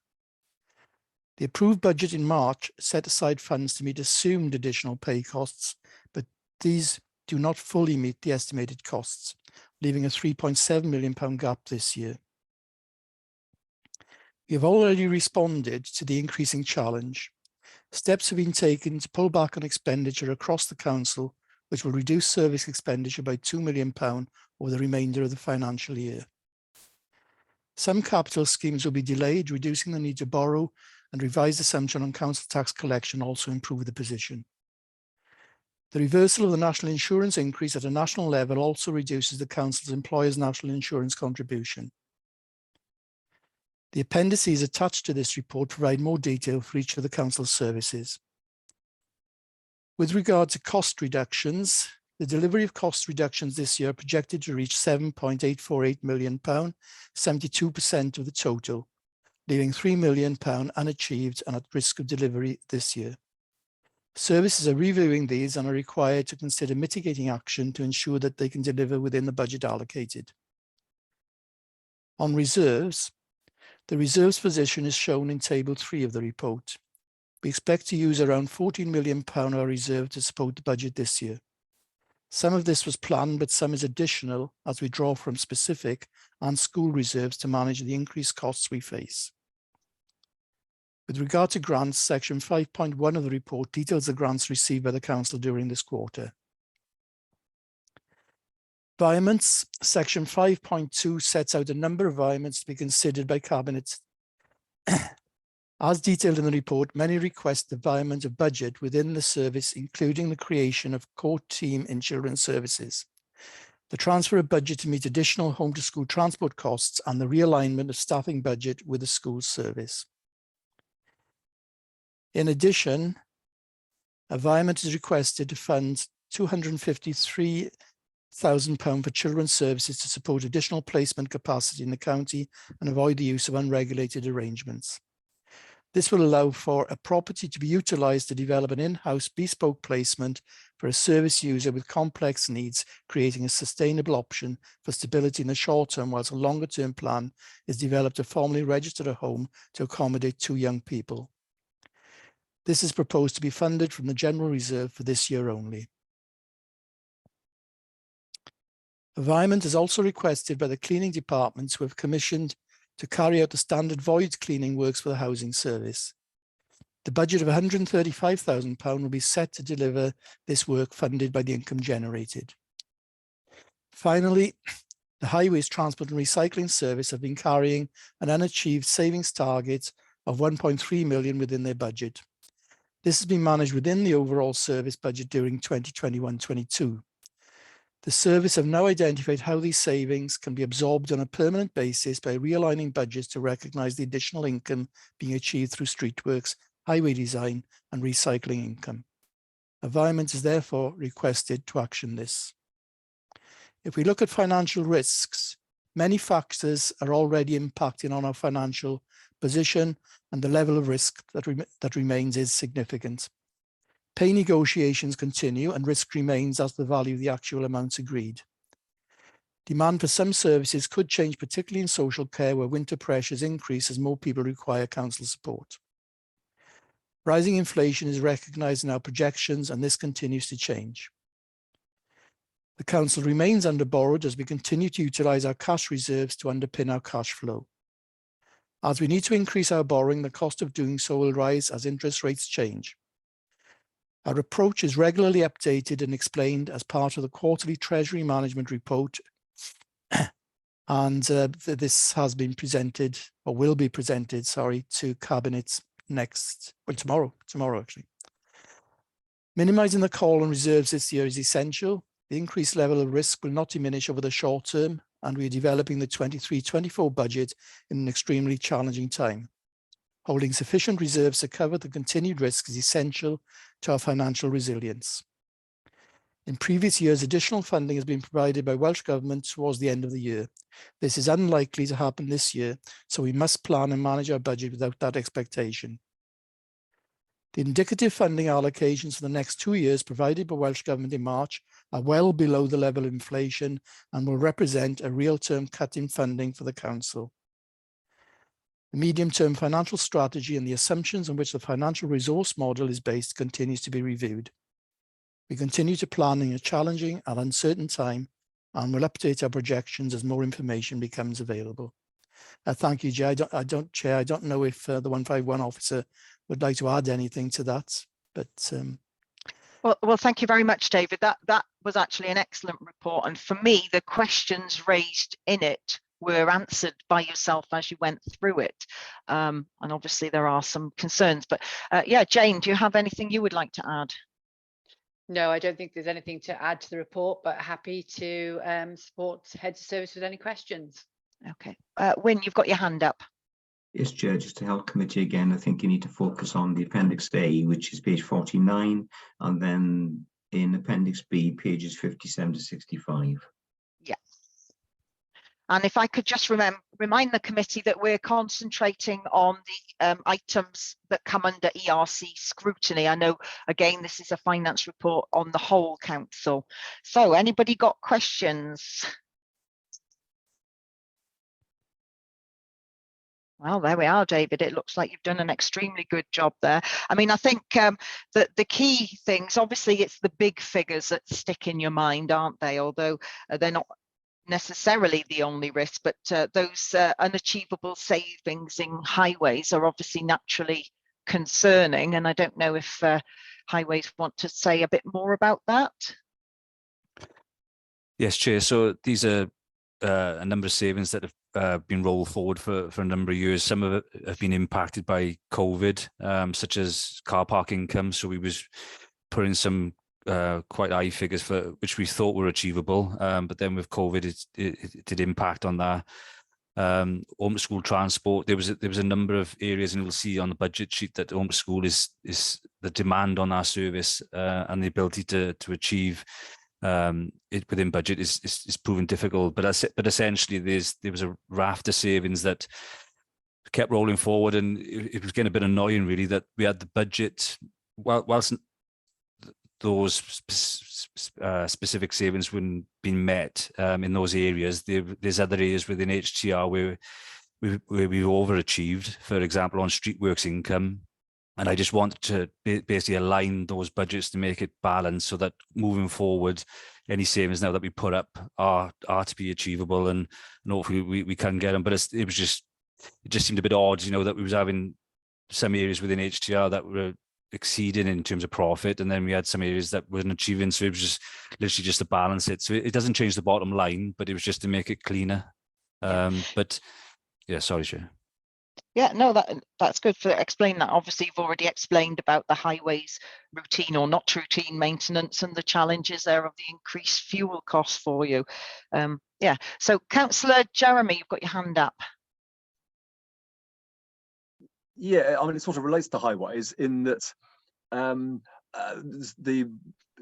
The approved budget in March set aside funds to meet assumed additional pay costs, but these do not fully meet the estimated costs, leaving a £3.7 million gap this year. We have already responded to the increasing challenge. Steps have been taken to pull back on expenditure across the council, which will reduce service expenditure by £2 million over the remainder of the financial year. Some capital schemes will be delayed, reducing the need to borrow, and revised assumption on council tax collection also improve the position. The reversal of the national insurance increase at a national level also reduces the council's employers' national insurance contribution. The appendices attached to this report provide more detail for each of the council services. With regard to cost reductions, the delivery of cost reductions this year are projected to reach £7.848 million, 72% of the total, leaving £3 million unachieved and at risk of delivery this year. Services are reviewing these and are required to consider mitigating action to ensure that they can deliver within the budget allocated. On reserves, the reserves position is shown in Table 3 of the report. We expect to use around £14 million of our reserve to support the budget this year. Some of this was planned, but some is additional as we draw from specific and school reserves to manage the increased costs we face. With regard to grants, section 5.1 of the report details the grants received by the council during this quarter. Environments, section 5.2 sets out a number of environments to be considered by Cabinet. As detailed in the report, many request the environment of budget within the service, including the creation of core team in children's services, the transfer of budget to meet additional home to school transport costs, and the realignment of staffing budget with the school service. In addition, environment is requested to fund £253,000 for children's services to support additional placement capacity in the county and avoid the use of unregulated arrangements. This will allow for a property to be utilised to develop an in-house bespoke placement for a service user with complex needs, creating a sustainable option for stability in the short term, whilst a longer term plan is developed to formally register a home to accommodate 2 young people. This is proposed to be funded from the general reserve for this year only. Environment is also requested by the cleaning departments who have commissioned to carry out the standard void cleaning works for the housing service. The budget of £135,000 will be set to deliver this work funded by the income generated. Finally, the Highways Transport and Recycling Service have been carrying an unachieved savings target of £1.3 million within their budget. This has been managed within the overall service budget during 2021-22. The service have now identified how these savings can be absorbed on a permanent basis by realigning budgets to recognise the additional income being achieved through street works, highway design and recycling income. Environment is therefore requested to action this. If we look at financial risks, many factors are already impacting on our financial position, and the level of risk that remains is significant. Pay negotiations continue and risk remains as the value of the actual amounts agreed. Demand for some services could change, particularly in social care, where winter pressures increase as more people require council support. Rising inflation is recognised in our projections, and this continues to change. The council remains under borrowed as we continue to utilise our cash reserves to underpin our cash flow. As we need to increase our borrowing, the cost of doing so will rise as interest rates change. Our approach is regularly updated and explained as part of the quarterly Treasury Management Report, and this has been presented, or will be presented, sorry, to Cabinet tomorrow actually. Minimising the call on reserves this year is essential. The increased level of risk will not diminish over the short term, and we are developing the 23-24 budget in an extremely challenging time. Holding sufficient reserves to cover the continued risk is essential to our financial resilience. In previous years, additional funding has been provided by Welsh Government towards the end of the year. This is unlikely to happen this year, so we must plan and manage our budget without that expectation. The indicative funding allocations for the next 2 years provided by Welsh Government in March are well below the level of inflation and will represent a real-term cut in funding for the Council. The medium-term financial strategy and the assumptions on which the financial resource model is based continues to be reviewed. We continue to plan in a challenging and uncertain time and will update our projections as more information becomes available. Thank you, Chair. Chair, I don't know if the 151 officer would like to add anything to that, but well, thank you very much, David. That was actually an excellent report, and for me, the questions raised in it were answered by yourself as you went through it, and obviously there are some concerns. But yeah, Jane, do you have anything you would like to add? No, I don't think there's anything to add to the report, but happy to support heads of service with any questions. Okay, Wyn, you've got your hand up. Yes, Chair, just to help committee again, I think you need to focus on the Appendix A, which is page 49, and then in Appendix B, pages 57 to 65. Yeah. And if I could just remind the committee that we're concentrating on the items that come under ERC scrutiny. I know, again, this is a finance report on the whole council. So anybody got questions? Well, there we are, David. It looks like you've done an extremely good job there. I mean, I think that the key things, obviously, it's the big figures that stick in your mind, aren't they? Although they're not necessarily the only risk, but those unachievable savings in highways are obviously naturally concerning. And I don't know if highways want to say a bit more about that. Yes, Chair. So these are a number of savings that have been rolled forward for a number of years. Some of it have been impacted by COVID, such as car park income. So we was putting some quite high figures for which we thought were achievable, but then with COVID, it did impact on that. Home school transport, there was a number of areas, and you'll see on the budget sheet that home school is the demand on our service and the ability to achieve it within budget is proven difficult. But essentially, there was a raft of savings that kept rolling forward, and it was getting a bit annoying, really, that we had the budget whilst those specific savings wouldn't been met in those areas. There's other areas within HTR where we've overachieved, for example, on street works income. And I just wanted to basically align those budgets to make it balanced so that moving forward, any savings now that we put up are to be achievable, and hopefully we can get them. But it just seemed a bit odd, you know, that we was having some areas within HTR that were exceeding in terms of profit, and then we had some areas that weren't achieving. So it was just literally just to balance it. So it doesn't change the bottom line, but it was just to make it cleaner. But yeah, sorry, Chair. Yeah, no, that's good for explaining that. Obviously, you've already explained about the highways routine or not routine maintenance and the challenges there of the increased fuel costs for you. Yeah, so Councillor Jeremy, you've got your hand up. Yeah, I mean, it sort of relates to highways in that the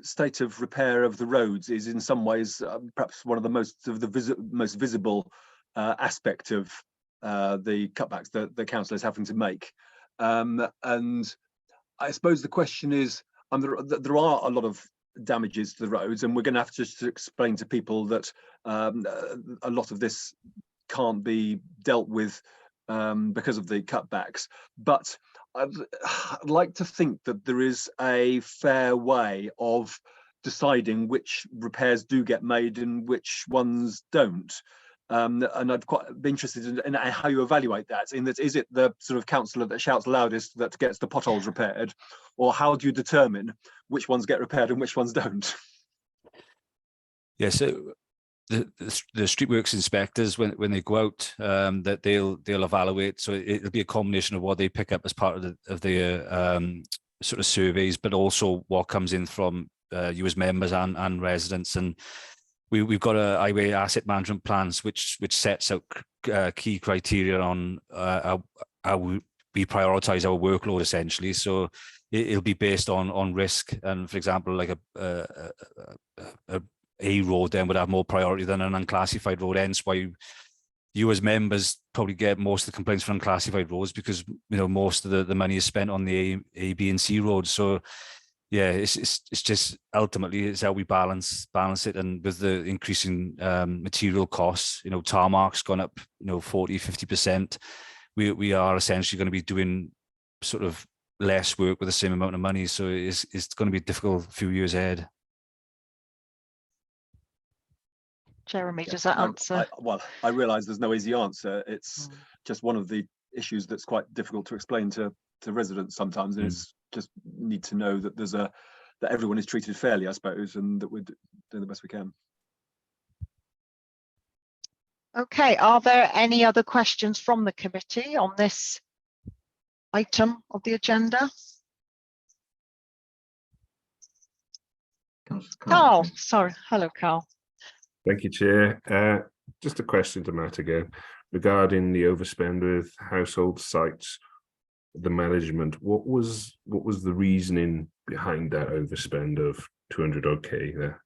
state of repair of the roads is in some ways perhaps one of the most visible aspect of the cutbacks that the council is having to make. And I suppose the question is, there are a lot of damages to the roads, and we're going to have to explain to people that a lot of this can't be dealt with because of the cutbacks. But I'd like to think that there is a fair way of deciding which repairs do get made and which ones don't. And I'd quite be interested in how you evaluate that. In that, is it the sort of councillor that shouts loudest that gets the potholes repaired, or how do you determine which ones get repaired and which ones don't? Yeah, so the streetworks inspectors, when they go out, that they'll evaluate. So it'll be a combination of what they pick up as part of the sort of surveys, but also what comes in from you as members and residents. And we've got a highway asset management plans which sets out key criteria on how we prioritize our workload, essentially. So it'll be based on risk, and for example, like a road then would have more priority than an unclassified road. Hence why you as members probably get most of the complaints for unclassified roads, because most of the money is spent on the A, B, and C roads. So yeah, it's just ultimately it's how we balance it. And with the increasing material costs, tarmac's gone up 40-50%. We are essentially going to be doing sort of less work with the same amount of money. So it's going to be a difficult few years ahead. Jeremy, does that answer? I realise there's no easy answer. It's just one of the issues that's quite difficult to explain to residents sometimes, and it's just need to know that that everyone is treated fairly, I suppose, and that we're doing the best we can. Okay, are there any other questions from the committee on this item of the agenda? Carl, sorry. Hello, Carl. Thank you, Chair. Just a question to Matt again regarding the overspend with household sites, the management. What was the reasoning behind that overspend of 200 odd K there?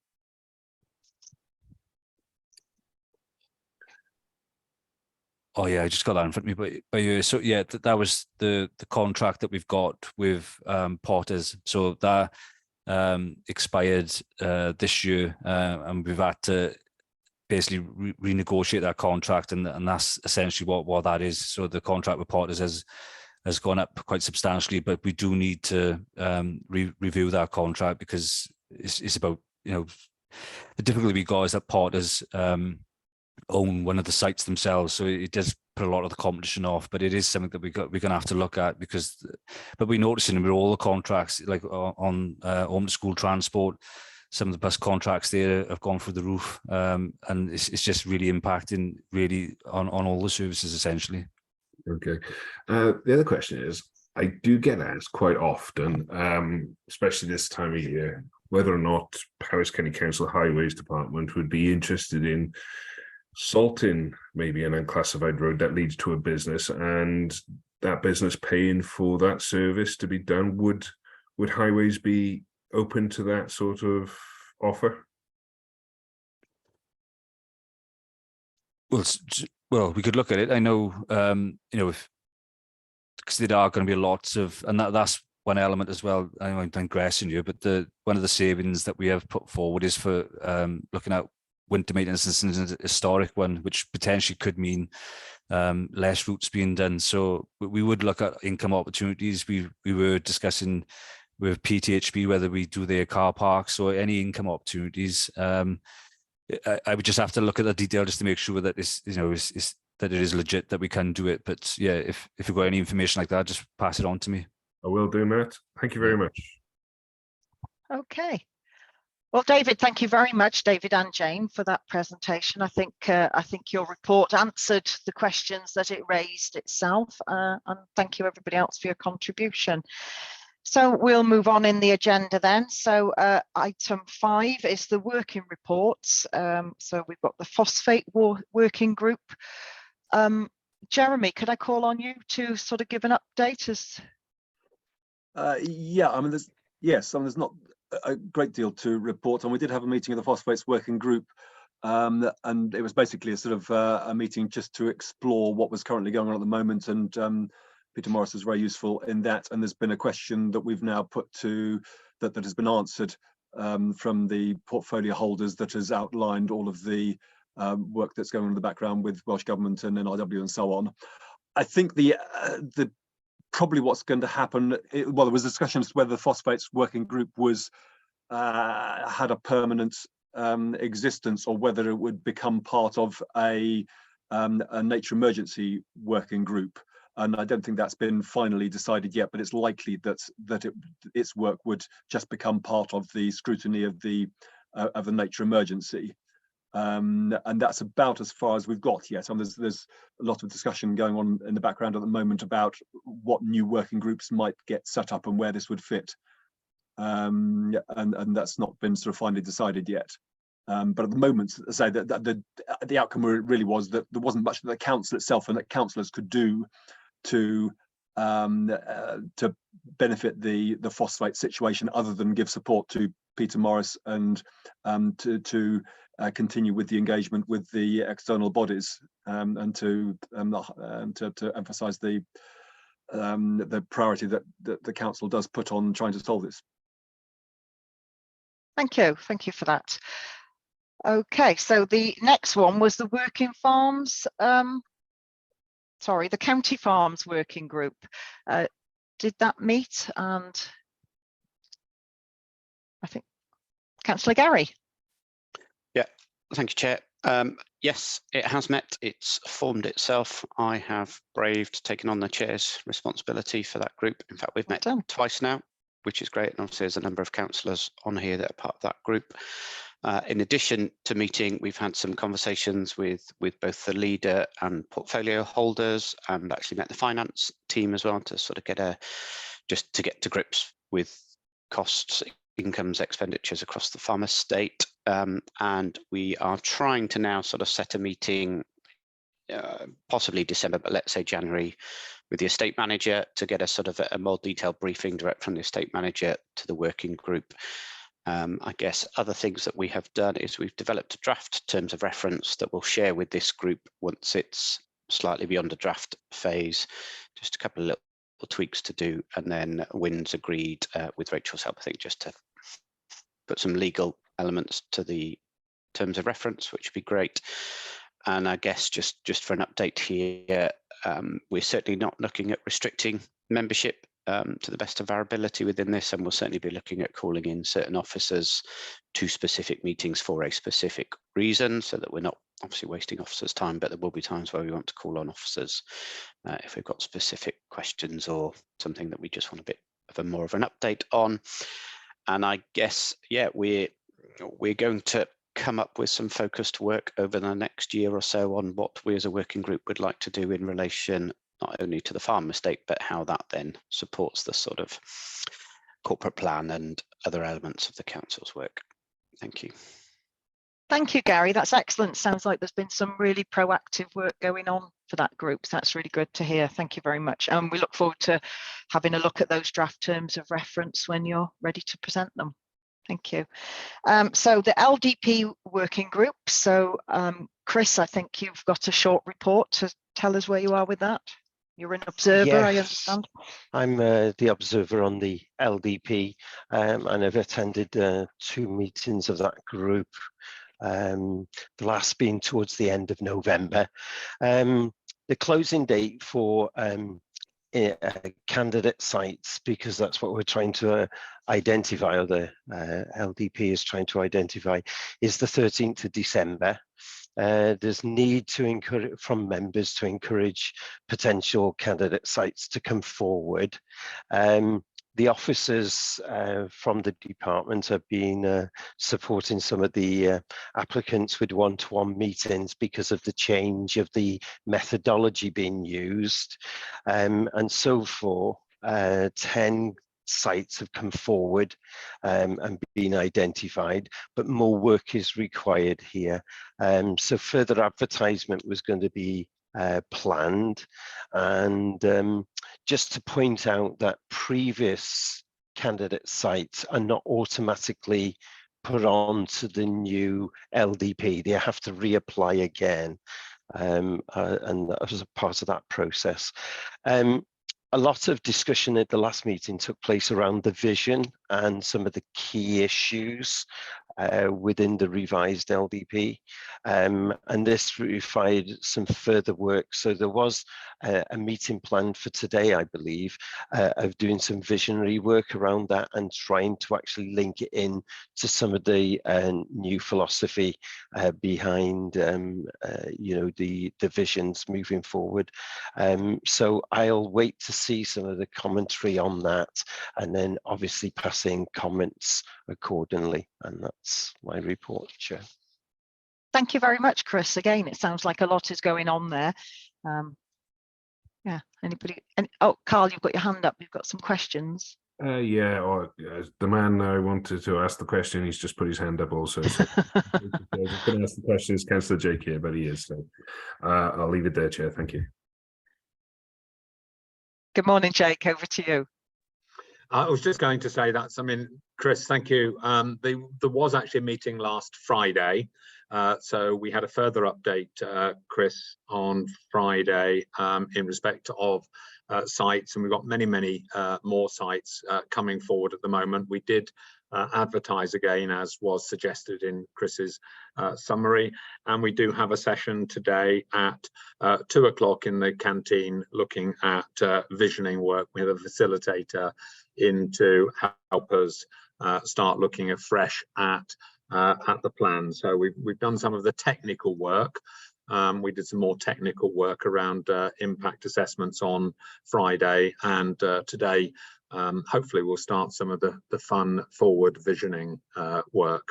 Oh yeah, I just got that in front of me. But so yeah, that was the contract that we've got with Potters. So that expired this year, and we've had to basically renegotiate that contract, and that's essentially what that is. So the contract with Potters has gone up quite substantially, but we do need to review that contract, because it's about the difficulty we got is that Potters own one of the sites themselves, so it does put a lot of the competition off. But it is something that we're going to have to look at, but we're noticing with all the contracts, like on home to school transport, some of the bus contracts there have gone through the roof, and it's just really impacting on all the services essentially. Okay. The other question is, I do get asked quite often, especially this time of year, whether or not Powys County Council Highways Department would be interested in salting maybe an unclassified road that leads to a business, and that business paying for that service to be done. Would Highways be open to that sort of offer? Well, we could look at it. I know, because there are going to be lots of, and that's one element as well. I know I'm digressing you, but one of the savings that we have put forward is for looking at winter maintenance and a historic one, which potentially could mean less routes being done. So we would look at income opportunities. We were discussing with PTHB whether we do their car parks or any income opportunities. I would just have to look at the detail just to make sure that this, that it is legit, that we can do it. But yeah, if you've got any information like that, just pass it on to me. I will do, Matt. Thank you very much. Okay. Well, David, thank you very much, David and Jane, for that presentation. I think your report answered the questions that it raised itself, and thank you everybody else for your contribution. So we'll move on in the agenda then. So item 5 is the working reports. So we've got the phosphate working group. Jeremy, could I call on you to sort of give an update? Yeah, I mean, there's not a great deal to report on. We did have a meeting of the phosphates working group, and it was basically a sort of a meeting just to explore what was currently going on at the moment, and Peter Morris was very useful in that. And there's been a question that we've now put to that has been answered from the portfolio holders, that has outlined all of the work that's going on in the background with Welsh Government and NRW and so on. I think the probably what's going to happen, well, there was discussions whether the phosphates working group was had a permanent existence, or whether it would become part of a nature emergency working group. And I don't think that's been finally decided yet, but it's likely that its work would just become part of the scrutiny of the nature emergency. And that's about as far as we've got yet. And there's a lot of discussion going on in the background at the moment about what new working groups might get set up and where this would fit. And that's not been sort of finally decided yet. But at the moment, as I say, the outcome really was that there wasn't much that the council itself and that councillors could do to benefit the phosphate situation, other than give support to Peter Morris and to continue with the engagement with the external bodies, and to emphasise the priority that the council does put on trying to solve this. Thank you for that. Okay, so the next one was the working farms. Sorry, the county farms working group. Did that meet? And I think Councillor Gary. Yeah, thank you, Chair. Yes, it has met. It's formed itself. I have braved taking on the chair's responsibility for that group. In fact, we've met twice now, which is great. And obviously there's a number of councillors on here that are part of that group. In addition to meeting, we've had some conversations with both the leader and portfolio holders, and actually met the finance team as well to sort of get to grips with costs, incomes, expenditures across the farm estate. And we are trying to now sort of set a meeting, possibly December, but let's say January, with the estate manager to get a sort of a more detailed briefing direct from the estate manager to the working group. I guess other things that we have done is we've developed a draft terms of reference that we'll share with this group once it's slightly beyond the draft phase. Just a couple of little tweaks to do, and then Wynn's agreed with Rachel's help, I think, just to put some legal elements to the terms of reference, which would be great. And I guess just for an update here, we're certainly not looking at restricting membership to the best of our ability within this, and we'll certainly be looking at calling in certain officers to specific meetings for a specific reason, so that we're not obviously wasting officers' time, but there will be times where we want to call on officers if we've got specific questions or something that we just want a bit of more of an update on. And I guess, yeah, we're going to come up with some focused work over the next year or so on what we as a working group would like to do in relation not only to the farm estate, but how that then supports the sort of corporate plan and other elements of the council's work. Thank you. Thank you, Gary. That's excellent. Sounds like there's been some really proactive work going on for that group. So that's really good to hear. Thank you very much. And we look forward to having a look at those draft terms of reference when you're ready to present them. Thank you. So the LDP working group. So Chris, I think you've got a short report to tell us where you are with that. You're an observer, yes. I understand. I'm the observer on the LDP, and I've attended 2 meetings of that group, the last being towards the end of November. The closing date for candidate sites, because that's what we're trying to identify, or the LDP is trying to identify, is the 13th of December. There's need to encourage from members to encourage potential candidate sites to come forward. The officers from the department have been supporting some of the applicants with one-to-one meetings because of the change of the methodology being used. And so far, 10 sites have come forward and been identified, but more work is required here. So further advertisement was going to be planned, and just to point out that previous candidate sites are not automatically put on to the new LDP. They have to reapply again, and that was a part of that process. A lot of discussion at the last meeting took place around the vision and some of the key issues within the revised LDP, and this required some further work. So there was a meeting planned for today, I believe, of doing some visionary work around that and trying to actually link it in to some of the new philosophy behind the visions moving forward. So I'll wait to see some of the commentary on that, and then obviously passing comments accordingly. And that's my report, Chair. Thank you very much, Chris. Again, it sounds like a lot is going on there. Yeah, anybody? Oh, Carl, you've got your hand up. You've got some questions. Yeah, the man I wanted to ask the question, he's just put his hand up also. So I was going to ask the question is Councillor Jake here, but he is. So I'll leave it there, Chair. Thank you. Good morning, Jake. Over to you. I was just going to say that. I mean, Chris, thank you. There was actually a meeting last Friday. So we had a further update, Chris, on Friday in respect of sites, and we've got many more sites coming forward at the moment. We did advertise again, as was suggested in Chris's summary, and we do have a session today at 2 o'clock in the canteen looking at visioning work with a facilitator in to help us start looking afresh at the plan. So we've done some of the technical work. We did some more technical work around impact assessments on Friday, and today hopefully we'll start some of the fun forward visioning work.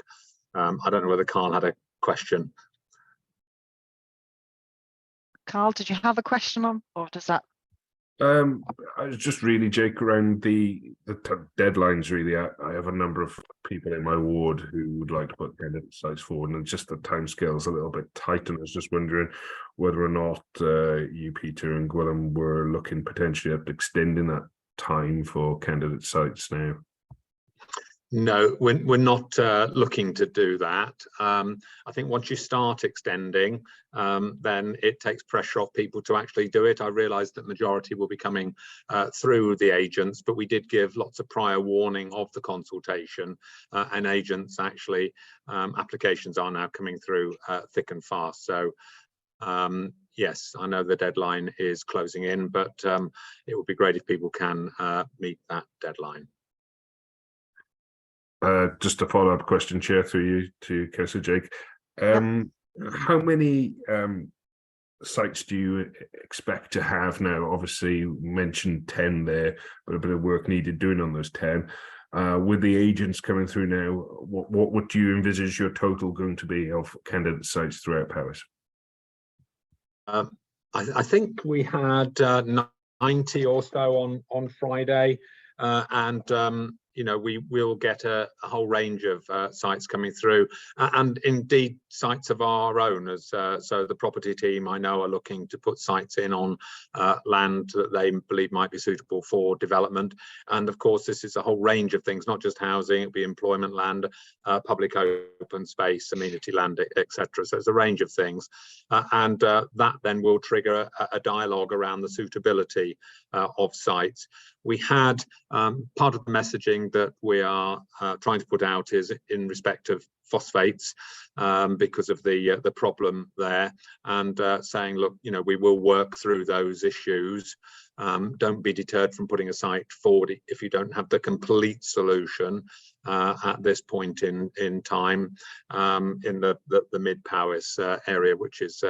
I don't know whether Carl had a question. Carl, did you have a question on, or does that? I was just really, Jake, around the deadlines. Really, I have a number of people in my ward who would like to put candidate sites forward, and just the timescale's a little bit tight. And I was just wondering whether or not you, Peter, and Gwilym were looking potentially at extending that time for candidate sites now. No, we're not looking to do that. I think once you start extending, then it takes pressure off people to actually do it. I realise that majority will be coming through the agents, but we did give lots of prior warning of the consultation, and agents actually, applications are now coming through thick and fast. So yes, I know the deadline is closing in, but it would be great if people can meet that deadline. Just a follow-up question, Chair, through you to Councillor Jake. How many sites do you expect to have now? Obviously, you mentioned 10 there, but a bit of work needed doing on those 10. With the agents coming through now, what do you envisage your total going to be of candidate sites throughout Powys? I think we had 90 or so on Friday, and you know, we will get a whole range of sites coming through, and indeed sites of our own. As so the property team I know are looking to put sites in on land that they believe might be suitable for development. And of course, this is a whole range of things, not just housing. It'll be employment land, public open space, amenity land, etc. So it's a range of things, and that then will trigger a dialogue around the suitability of sites. We had part of the messaging that we are trying to put out is in respect of phosphates, because of the problem there, and saying, look, you know, we will work through those issues. Don't be deterred from putting a site forward if you don't have the complete solution at this point in time in the mid Powys area, which is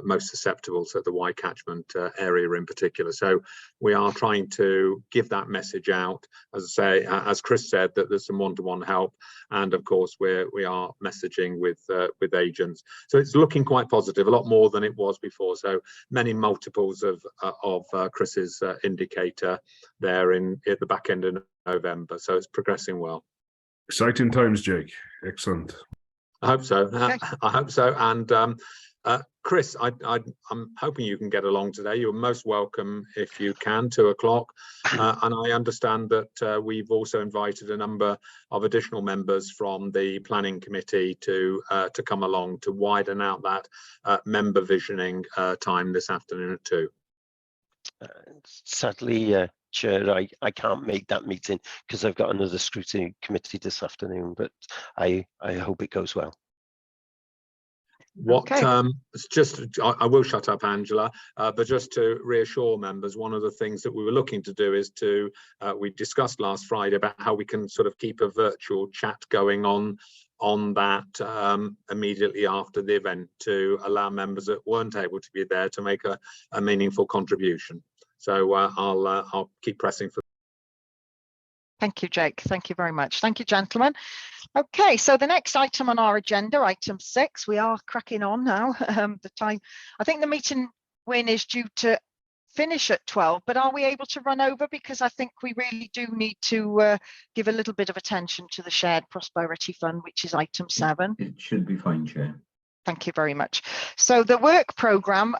most susceptible to the Y catchment area in particular. So we are trying to give that message out, as I say, as Chris said, that there's some one-to-one help, and of course we are messaging with agents. So it's looking quite positive, a lot more than it was before. So many multiples of Chris's indicator there at the back end of November. So it's progressing well. Exciting times, Jake. Excellent. I hope so. Okay. I hope so. And Chris, I'm hoping you can get along today. You're most welcome if you can, 2 o'clock. And I understand that we've also invited a number of additional members from the planning committee to come along to widen out that member visioning time this afternoon at 2. Sadly, Chair, I can't make that meeting because I've got another scrutiny committee this afternoon, but I hope it goes well. What Okay. it's just, I will shut up, Angela, but just to reassure members, one of the things that we were looking to do is to, we discussed last Friday about how we can sort of keep a virtual chat going on that immediately after the event to allow members that weren't able to be there to make a meaningful contribution. So I'll keep pressing for. Thank you, Jake. Thank you very much. Thank you, gentlemen. Okay, so the next item on our agenda, item 6, we are cracking on now. The time, I think the meeting, Win, is due to finish at 12, but are we able to run over? Because I think we really do need to give a little bit of attention to the Shared Prosperity Fund, which is item 7. It should be fine, Chair. Thank you very much. So the work programme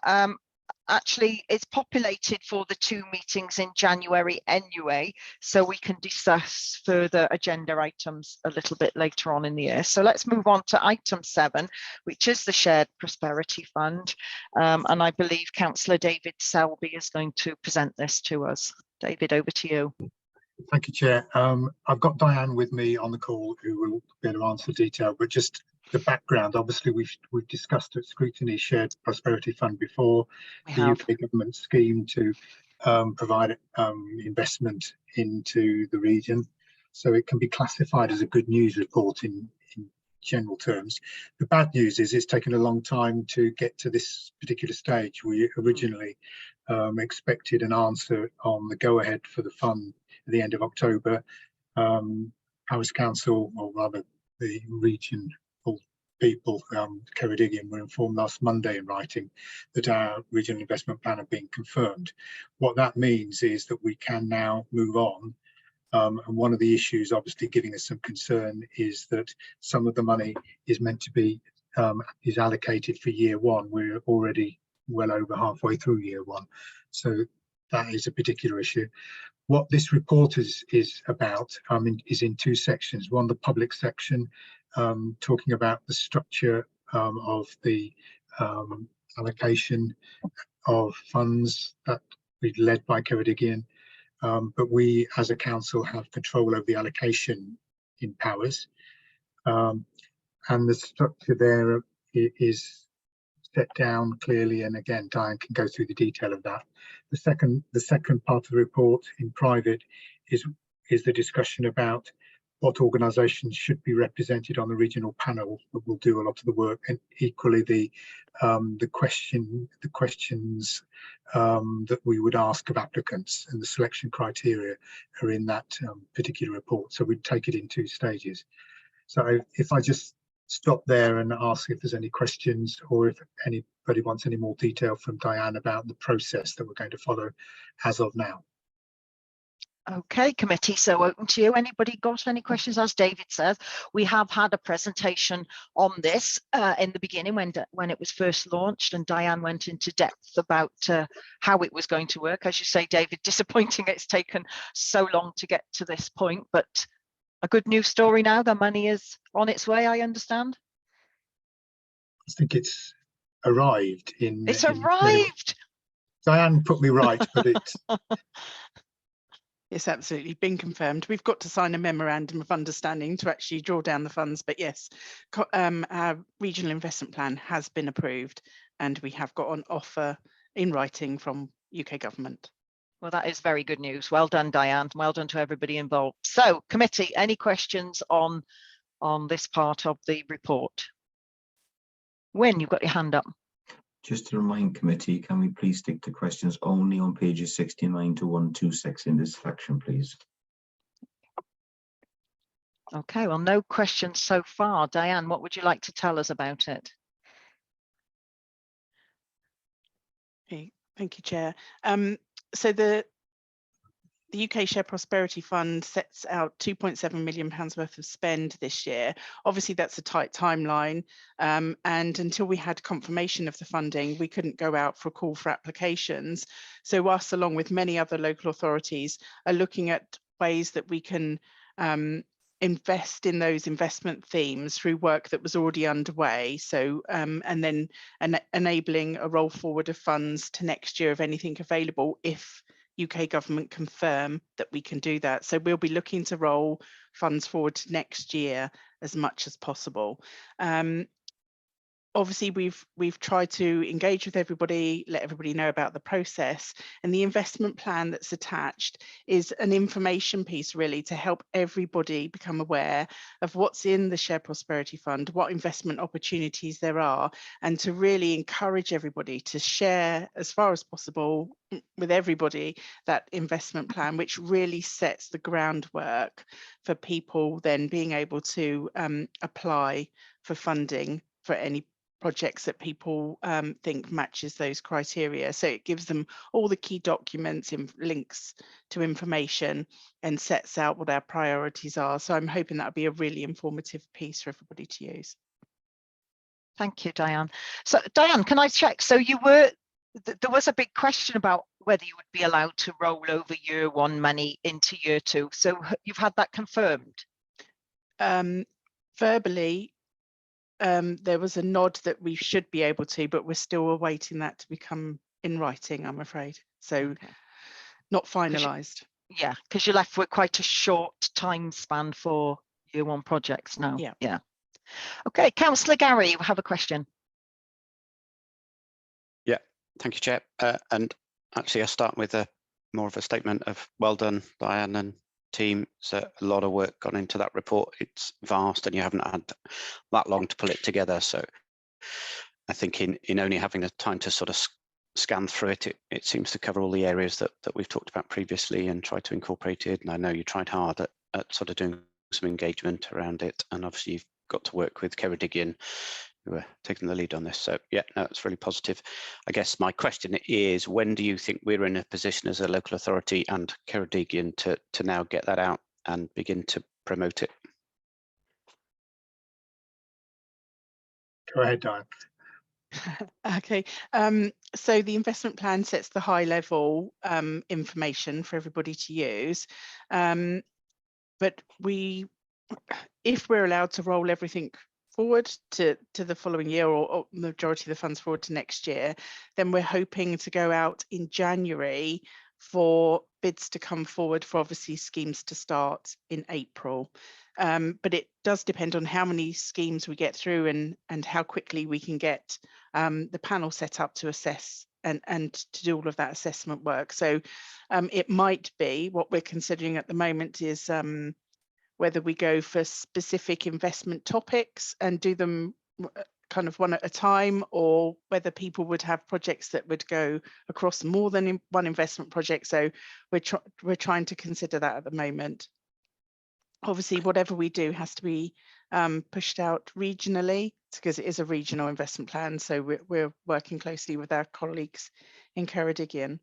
actually is populated for the 2 meetings in January anyway, so we can discuss further agenda items a little bit later on in the year. So let's move on to item 7, which is the Shared Prosperity Fund. And I believe Councillor David Selby is going to present this to us. David, over to you. Thank you, Chair. I've got Diane with me on the call who will be able to answer detail, but just the background. Obviously, we've discussed at Scrutiny Shared Prosperity Fund before, the UK government scheme to provide investment into the region. So it can be classified as a good news report in general terms. The bad news is it's taken a long time to get to this particular stage. We originally expected an answer on the go-ahead for the fund at the end of October. Powys Council, or rather the region people, Ceredigion, were informed last Monday in writing that our regional investment plan had been confirmed. What that means is that we can now move on. And one of the issues obviously giving us some concern is that some of the money is meant to be is allocated for year 1. We're already well over halfway through year 1. So that is a particular issue. What this report is about is in 2 sections. One, the public section, talking about the structure of the allocation of funds that we led by Ceredigion, but we as a council have control over the allocation in Powys, and the structure there is set down clearly, and again Diane can go through the detail of that. The second part of the report in private is the discussion about what organisations should be represented on the regional panel that will do a lot of the work, and equally the questions that we would ask of applicants and the selection criteria are in that particular report. So we'd take it in 2 stages. So if I just stop there and ask if there's any questions, or if anybody wants any more detail from Diane about the process that we're going to follow as of now. Okay, committee, so open to you. Anybody got any questions? As David says, we have had a presentation on this in the beginning when it was first launched, and Diane went into depth about how it was going to work. As you say, David, disappointing it's taken so long to get to this point, but a good news story now. The money is on its way, I understand. I think it's arrived in. It's arrived. Diane put me right, but it's. It's absolutely been confirmed. We've got to sign a memorandum of understanding to actually draw down the funds, but yes, our regional investment plan has been approved, and we have got an offer in writing from UK government. Well, that is very good news. Well done, Diane. Well done to everybody involved. So, committee, any questions on this part of the report? Win, you've got your hand up. Just to remind committee, can we please stick to questions only on pages 69 to 126 in this section, please? Okay, well, no questions so far. Diane, what would you like to tell us about it? Okay, thank you, Chair. So the UK Share Prosperity Fund sets out £2.7 million worth of spend this year. Obviously, that's a tight timeline, and until we had confirmation of the funding, we couldn't go out for a call for applications. So us, along with many other local authorities, are looking at ways that we can invest in those investment themes through work that was already underway. So and then enabling a roll forward of funds to next year of anything available if UK government confirm that we can do that. So we'll be looking to roll funds forward to next year as much as possible. Obviously, we've tried to engage with everybody, let everybody know about the process, and the investment plan that's attached is an information piece really to help everybody become aware of what's in the Shared Prosperity Fund, what investment opportunities there are, and to really encourage everybody to share as far as possible with everybody that investment plan, which really sets the groundwork for people then being able to apply for funding for any projects that people think matches those criteria. So it gives them all the key documents and links to information and sets out what our priorities are. So I'm hoping that'll be a really informative piece for everybody to use. Thank you, Diane. So Diane, can I check? So you were, there was a big question about whether you would be allowed to roll over year one money into year two. So you've had that confirmed? Verbally, there was a nod that we should be able to, but we're still awaiting that to become in writing, I'm afraid. So okay. Not finalised. Yeah, because you're left with quite a short time span for year one projects now. Yeah. Okay, Councillor Gary, you have a question. Yeah, thank you, Chair. And actually, I'll start with more of a statement of well done, Diane and team. So a lot of work gone into that report. It's vast and you haven't had that long to pull it together. So I think in only having the time to sort of scan through it, it seems to cover all the areas that we've talked about previously and tried to incorporate it. And I know you tried hard at sort of doing some engagement around it. And obviously you've got to work with Ceredigion, who are taking the lead on this. So yeah, no, it's really positive. I guess my question is, when do you think we're in a position as a local authority and Ceredigion to now get that out and begin to promote it? Go ahead, Diane. Okay, so the investment plan sets the high level information for everybody to use, but if we're allowed to roll everything forward to the following year, or the majority of the funds forward to next year, then we're hoping to go out in January for bids to come forward for obviously schemes to start in April. But it does depend on how many schemes we get through and how quickly we can get the panel set up to assess and to do all of that assessment work. So it might be, what we're considering at the moment is whether we go for specific investment topics and do them kind of one at a time, or whether people would have projects that would go across more than one investment project. So we're trying to consider that at the moment. Obviously, whatever we do has to be pushed out regionally, because it is a regional investment plan. So we're working closely with our colleagues in Ceredigion.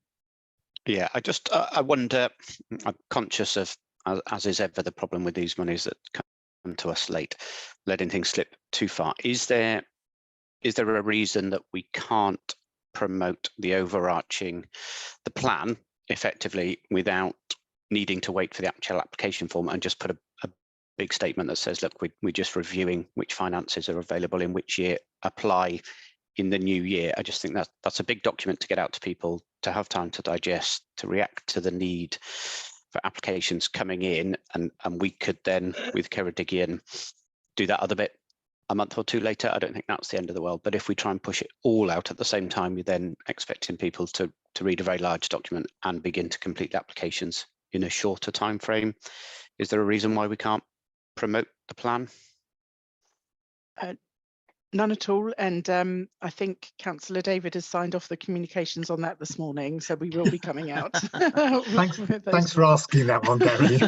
Yeah, I wonder, I'm conscious of, as is ever the problem with these monies that come to us late, letting things slip too far. Is there a reason that we can't promote the plan effectively without needing to wait for the actual application form and just put a big statement that says, look, we're just reviewing which finances are available in which year, apply in the new year? I just think that's a big document to get out to people, to have time to digest, to react to the need for applications coming in, and we could then, with Ceredigion, do that other bit a month or two later. I don't think that's the end of the world, but if we try and push it all out at the same time, you're then expecting people to read a very large document and begin to complete the applications in a shorter time frame. Is there a reason why we can't promote the plan? None at all, and I think Councillor David has signed off the communications on that this morning, so we will be coming out. Thanks for asking that one, Gary.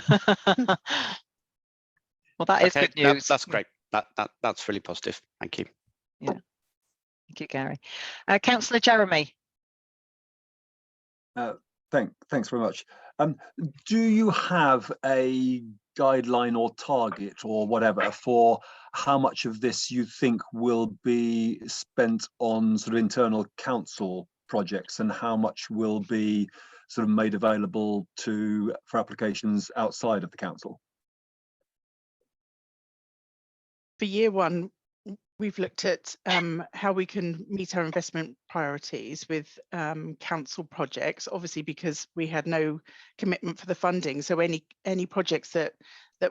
Well, that is good news. That's great. That's really positive. Thank you. Yeah, thank you, Gary. Councillor Jeremy. Thanks very much. Do you have a guideline or target or whatever for how much of this you think will be spent on sort of internal council projects and how much will be sort of made available for applications outside of the council? For year one, we've looked at how we can meet our investment priorities with council projects, obviously because we had no commitment for the funding. So any projects that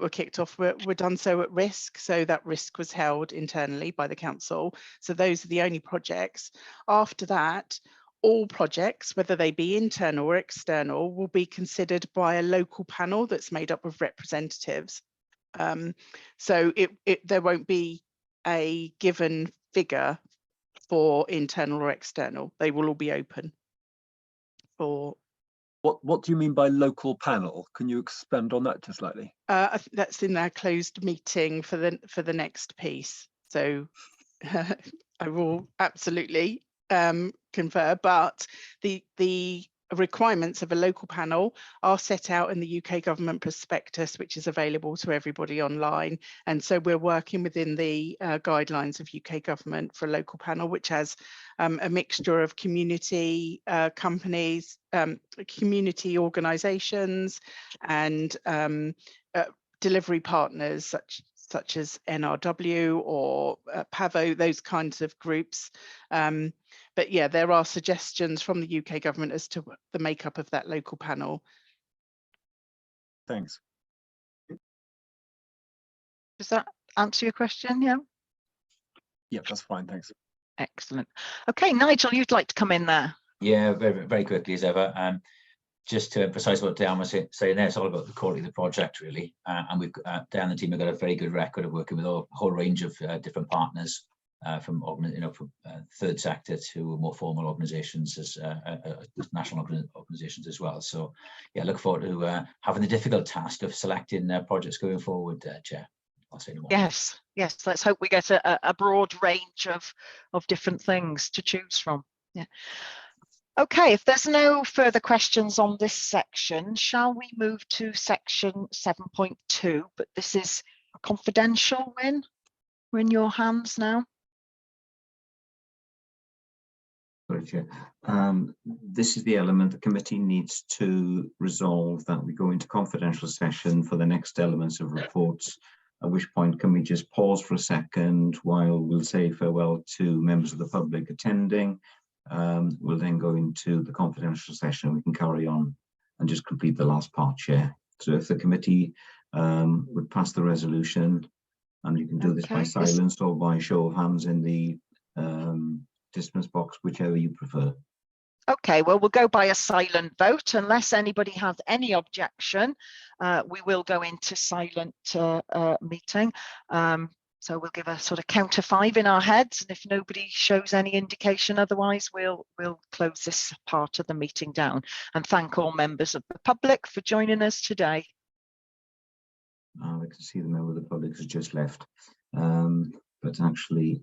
were kicked off were done so at risk. So that risk was held internally by the council. So those are the only projects. After that, all projects, whether they be internal or external, will be considered by a local panel that's made up of representatives. So there won't be a given figure for internal or external. They will all be open for. What do you mean by local panel? Can you expand on that just slightly? I think that's in our closed meeting for the next piece. So I will absolutely confer, but the requirements of a local panel are set out in the UK government prospectus, which is available to everybody online. And so we're working within the guidelines of UK government for a local panel, which has a mixture of community companies, community organisations, and delivery partners such as NRW or PAVO, those kinds of groups. But yeah, there are suggestions from the UK government as to the makeup of that local panel. Thanks. Does that answer your question? Yeah. Yeah, that's fine. Thanks. Excellent. Okay, Nigel, you'd like to come in there. Yeah, very quickly as ever. Just to emphasise what Diane was saying there, it's all about the quality of the project, really. And we've Diane and the team have got a very good record of working with a whole range of different partners, from third sector to more formal organisations, as national organisations as well. So, yeah, look forward to having the difficult task of selecting projects going forward, Chair. I'll say no more. Yes, let's hope we get a broad range of different things to choose from. Yeah. Okay, if there's no further questions on this section, shall we move to section 7.2? But this is confidential, Wyn. We're in your hands now. Sorry, Chair. This is the element the committee needs to resolve, that we go into confidential session for the next elements of reports, at which point can we just pause for a second while we'll say farewell to members of the public attending. We'll then go into the confidential session. We can carry on and just complete the last part, Chair. So if the committee would pass the resolution, and you can do this by silence or by show of hands in the dismiss box, whichever you prefer. Okay, well, we'll go by a silent vote. Unless anybody has any objection, we will go into silent meeting. So we'll give a sort of count of 5 in our heads, and if nobody shows any indication otherwise, we'll close this part of the meeting down, and thank all members of the public for joining us today. I can see the member of the public has just left, but actually